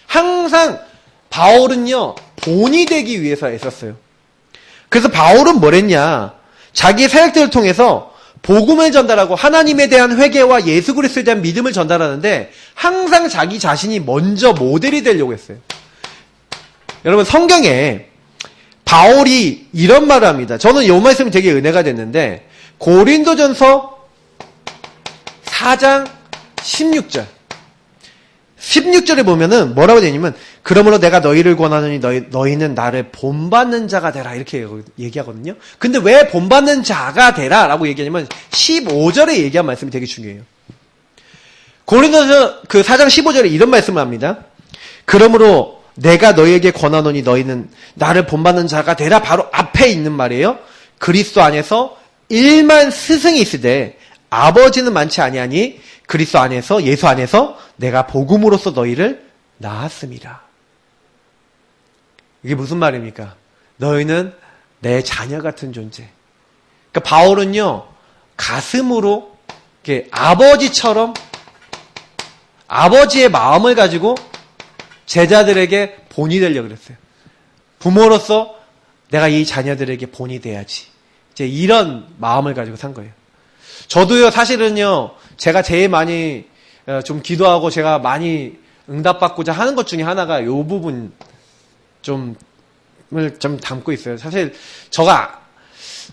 Speaker 1: 항상 바울은요. 본이 되기 위해서 애썼어요. 그래서 바울은 뭐랬냐. 자기 사역들을 통해서 복음을 전달하고 하나님에 대한 회개와 예수 그리스도에 대한 믿음을 전달하는데 항상 자기 자신이 먼저 모델이 되려고 했어요. 여러분 성경에 바울이 이런 말을 합니다. 저는 이 말씀이 되게 은혜가 됐는데 고린도전서 4장 16절 16절에 보면은 뭐라고 되냐면 그러므로 내가 너희를 권하노니 너희는 나를 본받는 자가 되라 이렇게 얘기하거든요. 근데 왜 본받는 자가 되라 라고 얘기하냐면 15절에 얘기한 말씀이 되게 중요해요. 고린도서 그 4장 15절에 이런 말씀을 합니다. 그러므로 내가 너희에게 권하노니 너희는 나를 본받는 자가 되라 바로 앞에 있는 말이에요. 그리스도 안에서 일만 스승이 있으되 아버지는 많지 아니하니 그리스도 안에서 예수 안에서 내가 복음으로써 너희를 낳았음이라. 이게 무슨 말입니까? 너희는 내 자녀 같은 존재. 그러니까 바울은요 가슴으로 이렇게 아버지처럼 아버지의 마음을 가지고 제자들에게 본이 되려고 그랬어요. 부모로서 내가 이 자녀들에게 본이 돼야지. 이제 이런 마음을 가지고 산 거예요. 저도요 사실은요 제가 제일 많이 좀 기도하고 제가 많이 응답받고자 하는 것 중에 하나가 요 부분 좀 담고 있어요. 사실 저가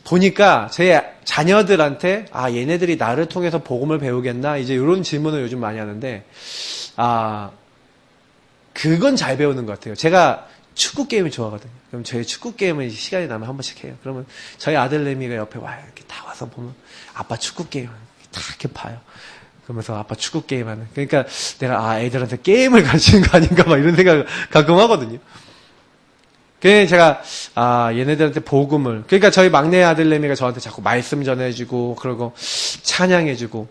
Speaker 1: 보니까 제 자녀들한테 얘네들이 나를 통해서 복음을 배우겠나 이제 이런 질문을 요즘 많이 하는데 그건 잘 배우는 것 같아요. 제가 축구 게임을 좋아하거든요. 그럼 저희 축구 게임을 시간이 나면 한 번씩 해요. 그러면 저희 아들내미가 옆에 와요. 이렇게 다 와서 보면 아빠 축구 게임 다 이렇게 봐요. 그러면서 아빠 축구 게임 하는. 그러니까 내가 애들한테 게임을 가르치는 거 아닌가 막 이런 생각을 가끔 하거든요. 그래서 제가, 얘네들한테 복음을, 그러니까 저희 막내 아들내미가 저한테 자꾸 말씀 전해주고, 그러고, 찬양해주고,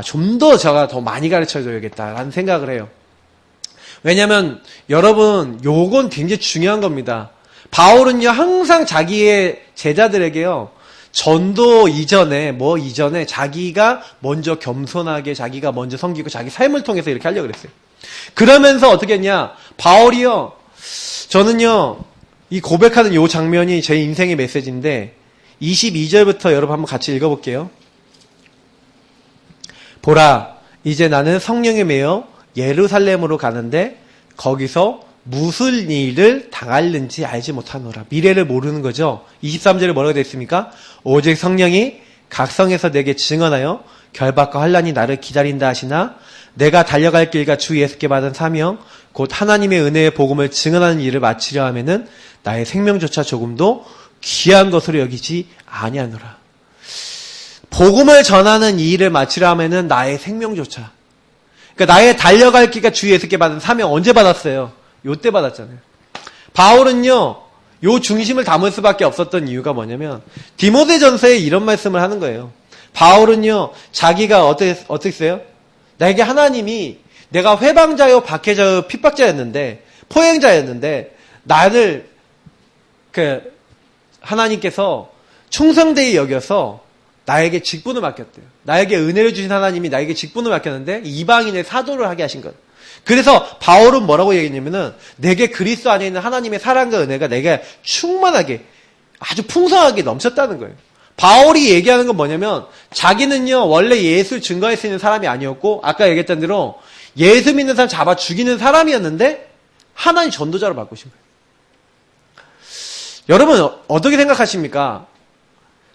Speaker 1: 좀 더 제가 더 많이 가르쳐줘야겠다라는 생각을 해요. 왜냐면, 여러분, 요건 굉장히 중요한 겁니다. 바울은요, 항상 자기의 제자들에게요, 전도 이전에, 자기가 먼저 겸손하게, 자기가 먼저 섬기고, 자기 삶을 통해서 이렇게 하려고 그랬어요. 그러면서 어떻게 했냐, 바울이요, 저는요, 이 고백하는 요 장면이 제 인생의 메시지인데, 22절부터 여러분 한번 같이 읽어볼게요. 보라, 이제 나는 성령에 매여 예루살렘으로 가는데, 거기서 무슨 일을 당할는지 알지 못하노라. 미래를 모르는 거죠. 23절에 뭐라고 되어 있습니까? 오직 성령이 각성해서 내게 증언하여 결박과 환난이 나를 기다린다 하시나 내가 달려갈 길과 주 예수께 받은 사명 곧 하나님의 은혜의 복음을 증언하는 일을 마치려 하면은 나의 생명조차 조금도 귀한 것으로 여기지 아니하노라. 복음을 전하는 이 일을 마치려 하면은 나의 생명조차, 그러니까 나의 달려갈 길과 주 예수께 받은 사명 언제 받았어요? 요때 받았잖아요. 바울은요, 요 중심을 담을 수밖에 없었던 이유가 뭐냐면 디모데전서에 이런 말씀을 하는 거예요. 바울은요, 자기가 어떻게 써요? 내게 하나님이 내가 회방자요, 박해자요, 핍박자였는데, 포행자였는데, 나를, 하나님께서 충성되이 여겨서 나에게 직분을 맡겼대요. 나에게 은혜를 주신 하나님이 나에게 직분을 맡겼는데, 이방인의 사도를 하게 하신 것. 그래서 바울은 뭐라고 얘기했냐면은, 내게 그리스도 안에 있는 하나님의 사랑과 은혜가 내게 충만하게, 아주 풍성하게 넘쳤다는 거예요. 바울이 얘기하는 건 뭐냐면, 자기는요, 원래 예수를 증거할 수 있는 사람이 아니었고, 아까 얘기했던 대로, 예수 믿는 사람 잡아 죽이는 사람이었는데 하나님 전도자로 바꾸신 거예요. 여러분 어떻게 생각하십니까?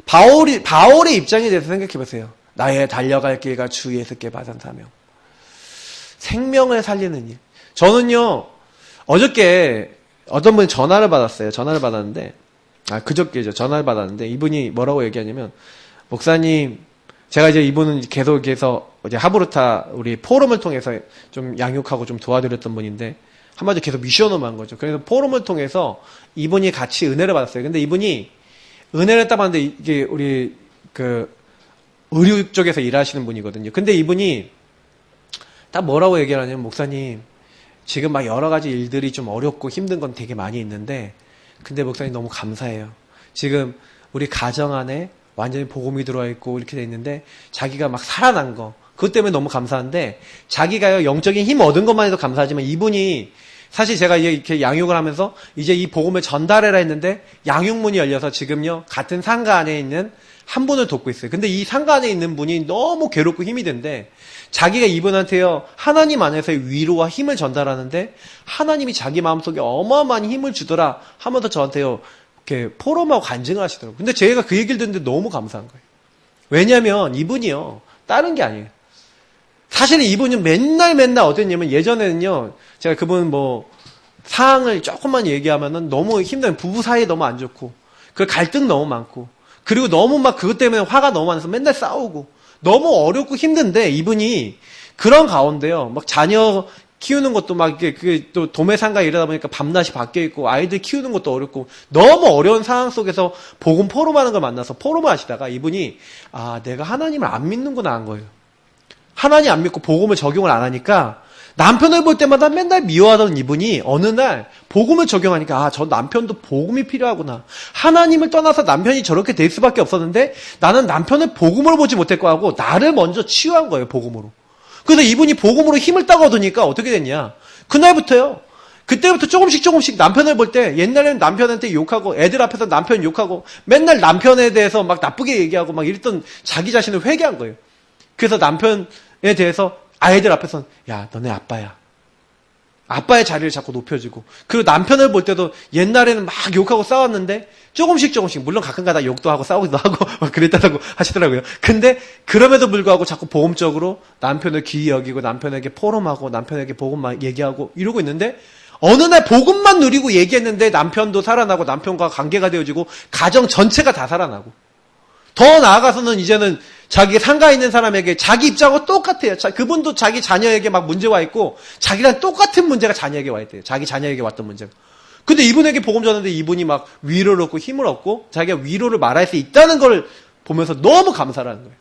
Speaker 1: 바울의 입장에 대해서 생각해 보세요. 나의 달려갈 길과 주 예수께 받은 사명. 생명을 살리는 일. 저는요, 어저께 어떤 분이 전화를 받았어요. 전화를 받았는데, 그저께죠. 전화를 받았는데 이분이 뭐라고 얘기하냐면, 목사님, 제가 이제 이분은 계속해서 이제 하브루타 우리 포럼을 통해서 좀 양육하고 좀 도와드렸던 분인데, 한마디로 계속 미션으로 한 거죠. 그래서 포럼을 통해서 이분이 같이 은혜를 받았어요. 근데 이분이 은혜를 딱 받는데 이게 우리 의료 쪽에서 일하시는 분이거든요. 근데 이분이 딱 뭐라고 얘기를 하냐면, 목사님, 지금 막 여러 가지 일들이 좀 어렵고 힘든 건 되게 많이 있는데, 근데 목사님 너무 감사해요. 지금 우리 가정 안에 완전히 복음이 들어와 있고 이렇게 돼 있는데 자기가 막 살아난 거, 그것 때문에 너무 감사한데, 자기가요 영적인 힘 얻은 것만 해도 감사하지만 이분이 사실 제가 이렇게 양육을 하면서 이제 이 복음을 전달해라 했는데 양육문이 열려서 지금요 같은 상가 안에 있는 한 분을 돕고 있어요. 근데 이 상가 안에 있는 분이 너무 괴롭고 힘이 든데 자기가 이분한테요 하나님 안에서의 위로와 힘을 전달하는데 하나님이 자기 마음속에 어마어마한 힘을 주더라 하면서 저한테요 이렇게 포럼하고 간증을 하시더라고요. 근데 제가 그 얘기를 듣는데 너무 감사한 거예요. 왜냐면 이분이요 다른 게 아니에요. 사실은 이분은 맨날 어땠냐면, 예전에는요 제가 그분 사항을 조금만 얘기하면은 너무 힘든, 부부 사이 너무 안 좋고 그 갈등 너무 많고, 그리고 너무 막 그것 때문에 화가 너무 많아서 맨날 싸우고 너무 어렵고 힘든데, 이분이 그런 가운데요 막 자녀 키우는 것도 막 이게 또 도매상가 이러다 보니까 밤낮이 바뀌어 있고 아이들 키우는 것도 어렵고 너무 어려운 상황 속에서 복음 포럼하는 걸 만나서 포럼을 하시다가 이분이 내가 하나님을 안 믿는구나 한 거예요. 하나님 안 믿고 복음을 적용을 안 하니까 남편을 볼 때마다 맨날 미워하던 이분이 어느 날 복음을 적용하니까 저 남편도 복음이 필요하구나. 하나님을 떠나서 남편이 저렇게 될 수밖에 없었는데 나는 남편을 복음으로 보지 못했고 하고 나를 먼저 치유한 거예요, 복음으로. 그래서 이분이 복음으로 힘을 딱 얻으니까 어떻게 됐냐. 그날부터요. 그때부터 조금씩 남편을 볼 때 옛날에는 남편한테 욕하고 애들 앞에서 남편 욕하고 맨날 남편에 대해서 막 나쁘게 얘기하고 막 이랬던 자기 자신을 회개한 거예요. 그래서 남편에 대해서 아이들 앞에서는 야 너네 아빠야. 아빠의 자리를 자꾸 높여주고, 그리고 남편을 볼 때도 옛날에는 막 욕하고 싸웠는데 조금씩 물론 가끔가다 욕도 하고 싸우기도 하고 막 그랬다고 하시더라고요. 근데 그럼에도 불구하고 자꾸 보험적으로 남편을 귀히 여기고 남편에게 포럼하고 남편에게 복음 얘기하고 이러고 있는데, 어느 날 복음만 누리고 얘기했는데 남편도 살아나고 남편과 관계가 되어지고 가정 전체가 다 살아나고, 더 나아가서는 이제는 자기 상가에 있는 사람에게 자기 입장하고 똑같아요. 그분도 자기 자녀에게 막 문제가 있고 자기랑 똑같은 문제가 자녀에게 와 있대요. 자기 자녀에게 왔던 문제가. 근데 이분에게 복음 전하는데 이분이 막 위로를 얻고 힘을 얻고 자기가 위로를 말할 수 있다는 걸 보면서 너무 감사라는 거예요.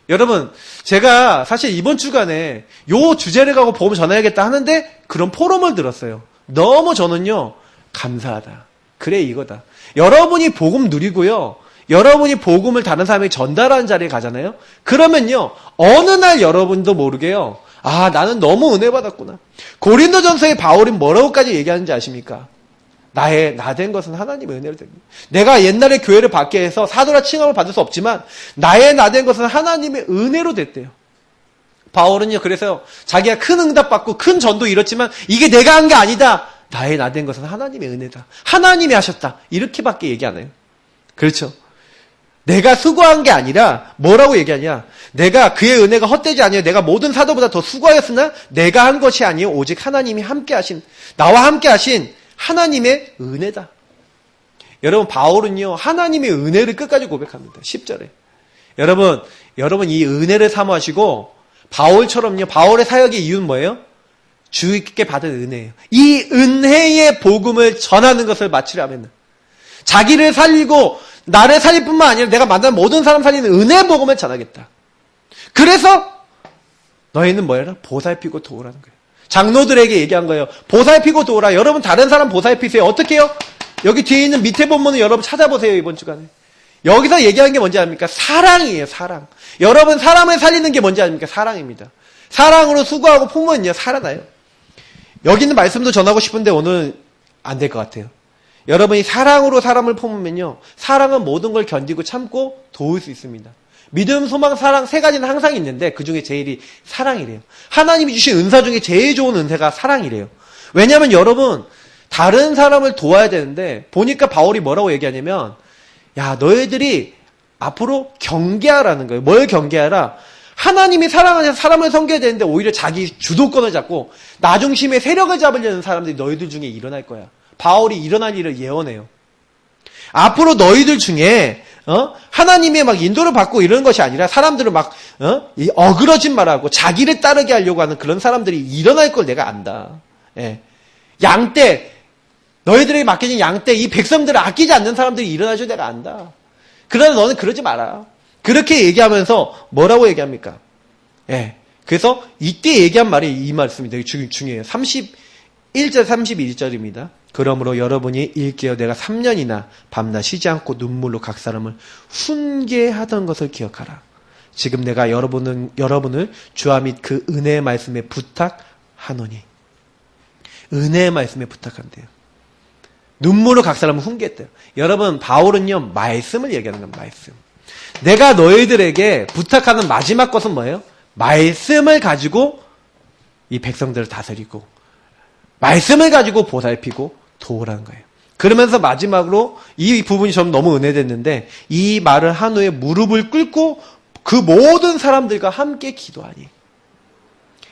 Speaker 1: 여러분, 제가 사실 이번 주간에 요 주제를 갖고 복음 전해야겠다 하는데 그런 포럼을 들었어요. 너무 저는요, 감사하다. 그래, 이거다. 여러분이 복음 누리고요. 여러분이 복음을 다른 사람에게 전달하는 자리에 가잖아요. 그러면요, 어느 날 여러분도 모르게요. 아, 나는 너무 은혜 받았구나. 고린도전서의 바울이 뭐라고까지 얘기하는지 아십니까? 나 된 것은 하나님의 은혜로 됩니다. 내가 옛날에 교회를 받게 해서 사도라 칭함을 받을 수 없지만 나의 나 된 것은 하나님의 은혜로 됐대요. 바울은요, 그래서 자기가 큰 응답 받고 큰 전도 이뤘지만 이게 내가 한 게 아니다. 나의 나 된 것은 하나님의 은혜다. 하나님이 하셨다. 이렇게밖에 얘기 안 해요. 그렇죠? 내가 수고한 게 아니라 뭐라고 얘기하냐? 내가 그의 은혜가 헛되지 아니요 내가 모든 사도보다 더 수고하였으나 내가 한 것이 아니요 오직 하나님이 함께 하신 나와 함께 하신 하나님의 은혜다. 여러분, 바울은요 하나님의 은혜를 끝까지 고백합니다. 10절에. 여러분 이 은혜를 사모하시고 바울처럼요, 바울의 사역의 이유는 뭐예요? 주께 받은 은혜예요. 이 은혜의 복음을 전하는 것을 마치려면 자기를 살리고 나를 살릴 뿐만 아니라 내가 만난 모든 사람 살리는 은혜 복음을 전하겠다. 그래서 너희는 뭐해라? 보살피고 도우라는 거예요. 장로들에게 얘기한 거예요. 보살피고 도우라. 여러분 다른 사람 보살피세요. 어떻게 해요? 여기 뒤에 있는 밑에 본문을 여러분 찾아보세요. 이번 주간에. 여기서 얘기하는 게 뭔지 아십니까? 사랑이에요. 사랑. 여러분 사람을 살리는 게 뭔지 아십니까? 사랑입니다. 사랑으로 수고하고 품으면요 살아나요. 여기 있는 말씀도 전하고 싶은데 오늘 안 될 것 같아요. 여러분이 사랑으로 사람을 품으면요, 사랑은 모든 걸 견디고 참고 도울 수 있습니다. 믿음, 소망, 사랑 세 가지는 항상 있는데 그 중에 제일이 사랑이래요. 하나님이 주신 은사 중에 제일 좋은 은사가 사랑이래요. 왜냐하면 여러분 다른 사람을 도와야 되는데 보니까 바울이 뭐라고 얘기하냐면 야, 너희들이 앞으로 경계하라는 거예요. 뭘 경계하라? 하나님이 사랑하셔서 사람을 섬겨야 되는데 오히려 자기 주도권을 잡고 나 중심의 세력을 잡으려는 사람들이 너희들 중에 일어날 거야. 바울이 일어날 일을 예언해요. 앞으로 너희들 중에 하나님의 막 인도를 받고 이러는 것이 아니라 사람들을 막 어그러진 말하고 자기를 따르게 하려고 하는 그런 사람들이 일어날 걸 내가 안다. 예. 양떼, 너희들에게 맡겨진 양떼, 이 백성들을 아끼지 않는 사람들이 일어날 줄 내가 안다. 그러나 너는 그러지 마라. 그렇게 얘기하면서 뭐라고 얘기합니까? 예. 그래서 이때 얘기한 말이 이 말씀이 되게 중요해요. 31절 31절입니다. 그러므로 여러분이 일깨어 내가 3년이나 밤낮 쉬지 않고 눈물로 각 사람을 훈계하던 것을 기억하라. 지금 내가 여러분을 주와 및 그 은혜의 말씀에 부탁하노니. 은혜의 말씀에 부탁한대요. 눈물로 각 사람을 훈계했대요. 여러분, 바울은요 말씀을 얘기하는 겁니다. 말씀. 내가 너희들에게 부탁하는 마지막 것은 뭐예요? 말씀을 가지고 이 백성들을 다스리고 말씀을 가지고 보살피고 도우라는 거예요. 그러면서 마지막으로 이 부분이 좀 너무 은혜됐는데 이 말을 한 후에 무릎을 꿇고 그 모든 사람들과 함께 기도하니.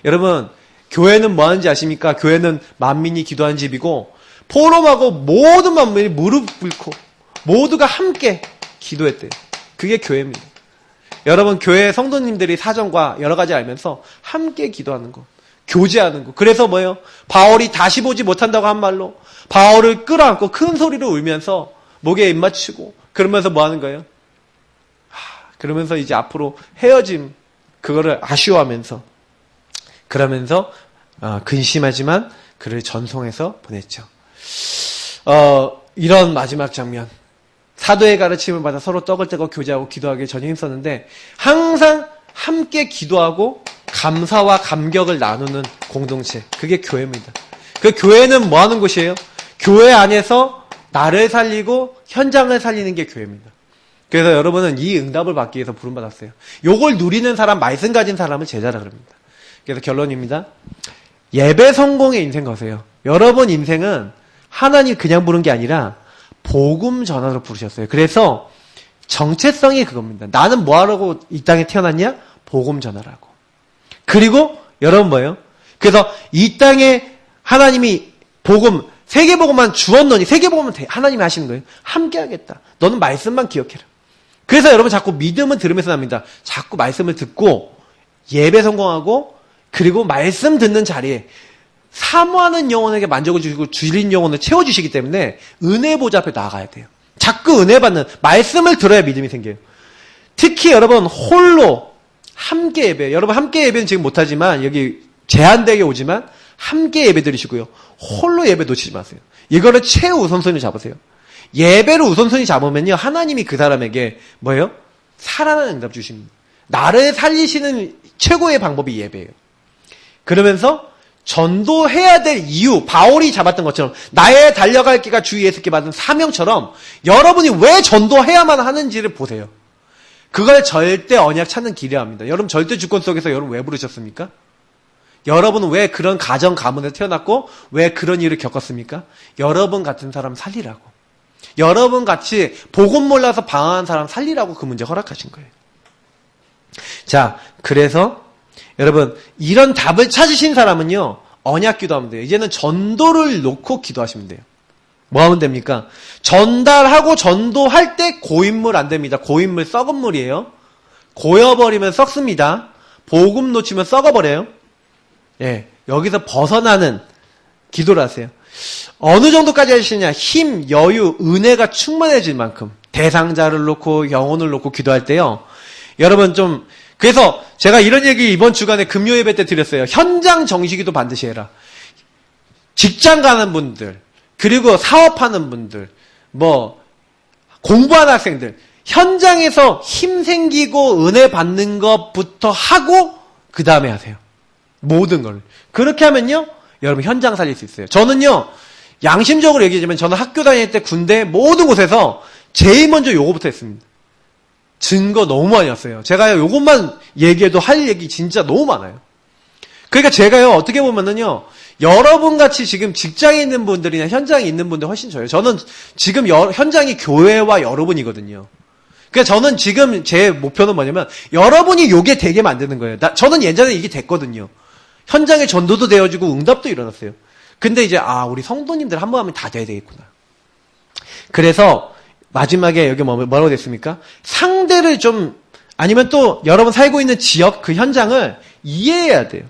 Speaker 1: 여러분, 교회는 뭐 하는지 아십니까? 교회는 만민이 기도하는 집이고 포럼하고 모든 만민이 무릎 꿇고 모두가 함께 기도했대요. 그게 교회입니다. 여러분, 교회 성도님들이 사정과 여러 가지 알면서 함께 기도하는 거, 교제하는 거. 그래서 뭐예요? 바울이 다시 보지 못한다고 한 말로 바울을 끌어안고 큰 소리로 울면서 목에 입 맞추고 그러면서 뭐 하는 거예요? 그러면서 이제 앞으로 헤어짐 그거를 아쉬워하면서 그러면서 근심하지만 그를 전송해서 보냈죠. 이런 마지막 장면, 사도의 가르침을 받아 서로 떡을 떼고 교제하고 기도하기에 전혀 힘썼는데 항상 함께 기도하고 감사와 감격을 나누는 공동체, 그게 교회입니다. 그 교회는 뭐 하는 곳이에요? 교회 안에서 나를 살리고 현장을 살리는 게 교회입니다. 그래서 여러분은 이 응답을 받기 위해서 부름받았어요. 요걸 누리는 사람, 말씀 가진 사람을 제자라 그럽니다. 그래서 결론입니다. 예배 성공의 인생 거세요. 여러분 인생은 하나님 그냥 부른 게 아니라 복음 전하러 부르셨어요. 그래서 정체성이 그겁니다. 나는 뭐 하라고 이 땅에 태어났냐? 복음 전하라고. 그리고 여러분 뭐예요? 그래서 이 땅에 하나님이 복음, 세계복음만 주었노니, 세계복음은 하나님이 하시는 거예요. 함께 하겠다. 너는 말씀만 기억해라. 그래서 여러분 자꾸 믿음은 들으면서 납니다. 자꾸 말씀을 듣고 예배 성공하고 그리고 말씀 듣는 자리에 사모하는 영혼에게 만족을 주시고 줄인 영혼을 채워주시기 때문에 은혜 보좌 앞에 나아가야 돼요. 자꾸 은혜 받는 말씀을 들어야 믿음이 생겨요. 특히 여러분 홀로 함께 예배, 여러분 함께 예배는 지금 못하지만 여기 제한되게 오지만 함께 예배 드리시고요. 홀로 예배 놓치지 마세요. 이거를 최우선순위 잡으세요. 예배를 우선순위 잡으면요, 하나님이 그 사람에게 뭐예요? 살아나는 응답 주십니다. 나를 살리시는 최고의 방법이 예배예요. 그러면서 전도해야 될 이유, 바울이 잡았던 것처럼 나의 달려갈 길과 주 예수께 받은 사명처럼 여러분이 왜 전도해야만 하는지를 보세요. 그걸 절대 언약 찾는 길이라 합니다. 여러분 절대 주권 속에서 여러분 왜 부르셨습니까? 여러분은 왜 그런 가정 가문에 태어났고 왜 그런 일을 겪었습니까? 여러분 같은 사람 살리라고. 여러분 같이 복음 몰라서 방황한 사람 살리라고 그 문제 허락하신 거예요. 자, 그래서 여러분 이런 답을 찾으신 사람은요, 언약 기도하면 돼요. 이제는 전도를 놓고 기도하시면 돼요. 뭐 하면 됩니까? 전달하고 전도할 때 고인물 안 됩니다. 고인물 썩은 물이에요. 고여버리면 썩습니다. 복음 놓치면 썩어버려요. 예, 여기서 벗어나는 기도를 하세요. 어느 정도까지 하시느냐? 힘, 여유, 은혜가 충만해질 만큼 대상자를 놓고 영혼을 놓고 기도할 때요. 여러분 좀, 그래서 제가 이런 얘기 이번 주간에 금요 예배 때 드렸어요. 현장 정시기도 반드시 해라. 직장 가는 분들, 그리고 사업하는 분들, 뭐 공부하는 학생들, 현장에서 힘 생기고 은혜 받는 것부터 하고 그 다음에 하세요. 모든 걸. 그렇게 하면요, 여러분 현장 살릴 수 있어요. 저는요, 양심적으로 얘기하자면 저는 학교 다닐 때 군대 모든 곳에서 제일 먼저 요거부터 했습니다. 증거 너무 많이 왔어요. 제가 요것만 얘기해도 할 얘기 진짜 너무 많아요. 그러니까 제가요, 어떻게 보면은요, 여러분 같이 지금 직장에 있는 분들이나 현장에 있는 분들 훨씬 저예요. 저는 지금 현장이 교회와 여러분이거든요. 그러니까 저는 지금 제 목표는 뭐냐면 여러분이 요게 되게 만드는 거예요. 저는 예전에 이게 됐거든요. 현장에 전도도 되어지고 응답도 일어났어요. 근데 이제 우리 성도님들 한 번 하면 다 돼야 되겠구나. 그래서 마지막에 여기 뭐라고 됐습니까? 상대를 좀, 아니면 또 여러분 살고 있는 지역 그 현장을 이해해야 돼요.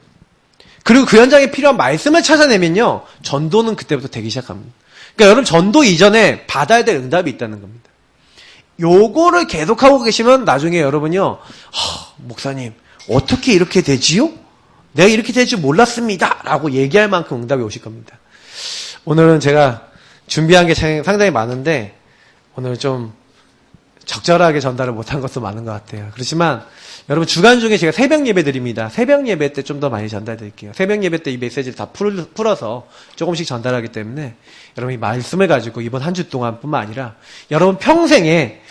Speaker 1: 그리고 그 현장에 필요한 말씀을 찾아내면요, 전도는 그때부터 되기 시작합니다. 그러니까 여러분 전도 이전에 받아야 될 응답이 있다는 겁니다. 요거를 계속하고 계시면 나중에 여러분요, 목사님 어떻게 이렇게 되지요? 내가 이렇게 될 줄 몰랐습니다 라고 얘기할 만큼 응답이 오실 겁니다. 오늘은 제가 준비한 게 상당히 많은데 오늘 좀 적절하게 전달을 못한 것도 많은 것 같아요. 그렇지만 여러분 주간 중에 제가 새벽 예배 드립니다. 새벽 예배 때 좀 더 많이 전달드릴게요. 새벽 예배 때 이 메시지를 다 풀어서 조금씩 전달하기 때문에 여러분 이 말씀을 가지고 이번 한 주 동안 뿐만 아니라 여러분 평생에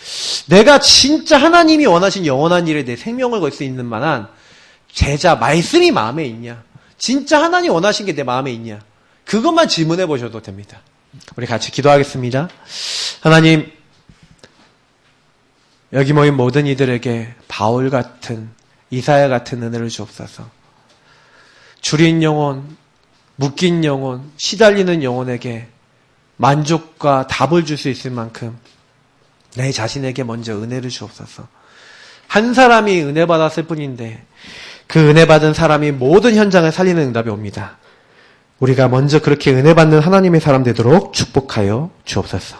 Speaker 1: 내가 진짜 하나님이 원하신 영원한 일에 내 생명을 걸 수 있는 만한 제자, 말씀이 마음에 있냐? 진짜 하나님 원하신 게 내 마음에 있냐? 그것만 질문해 보셔도 됩니다. 우리 같이 기도하겠습니다. 하나님, 여기 모인 모든 이들에게 바울 같은, 이사야 같은 은혜를 주옵소서. 줄인 영혼, 묶인 영혼, 시달리는 영혼에게 만족과 답을 줄 수 있을 만큼 내 자신에게 먼저 은혜를 주옵소서. 한 사람이 은혜 받았을 뿐인데 그 은혜 받은 사람이 모든 현장을 살리는 응답이 옵니다. 우리가 먼저 그렇게 은혜 받는 하나님의 사람 되도록 축복하여 주옵소서.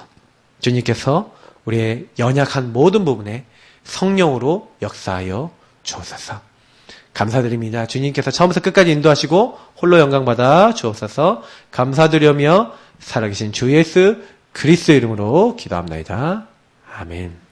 Speaker 1: 주님께서 우리의 연약한 모든 부분에 성령으로 역사하여 주옵소서. 감사드립니다. 주님께서 처음부터 끝까지 인도하시고 홀로 영광받아 주옵소서. 감사드리며 살아계신 주 예수 그리스도의 이름으로 기도합니다. 아멘.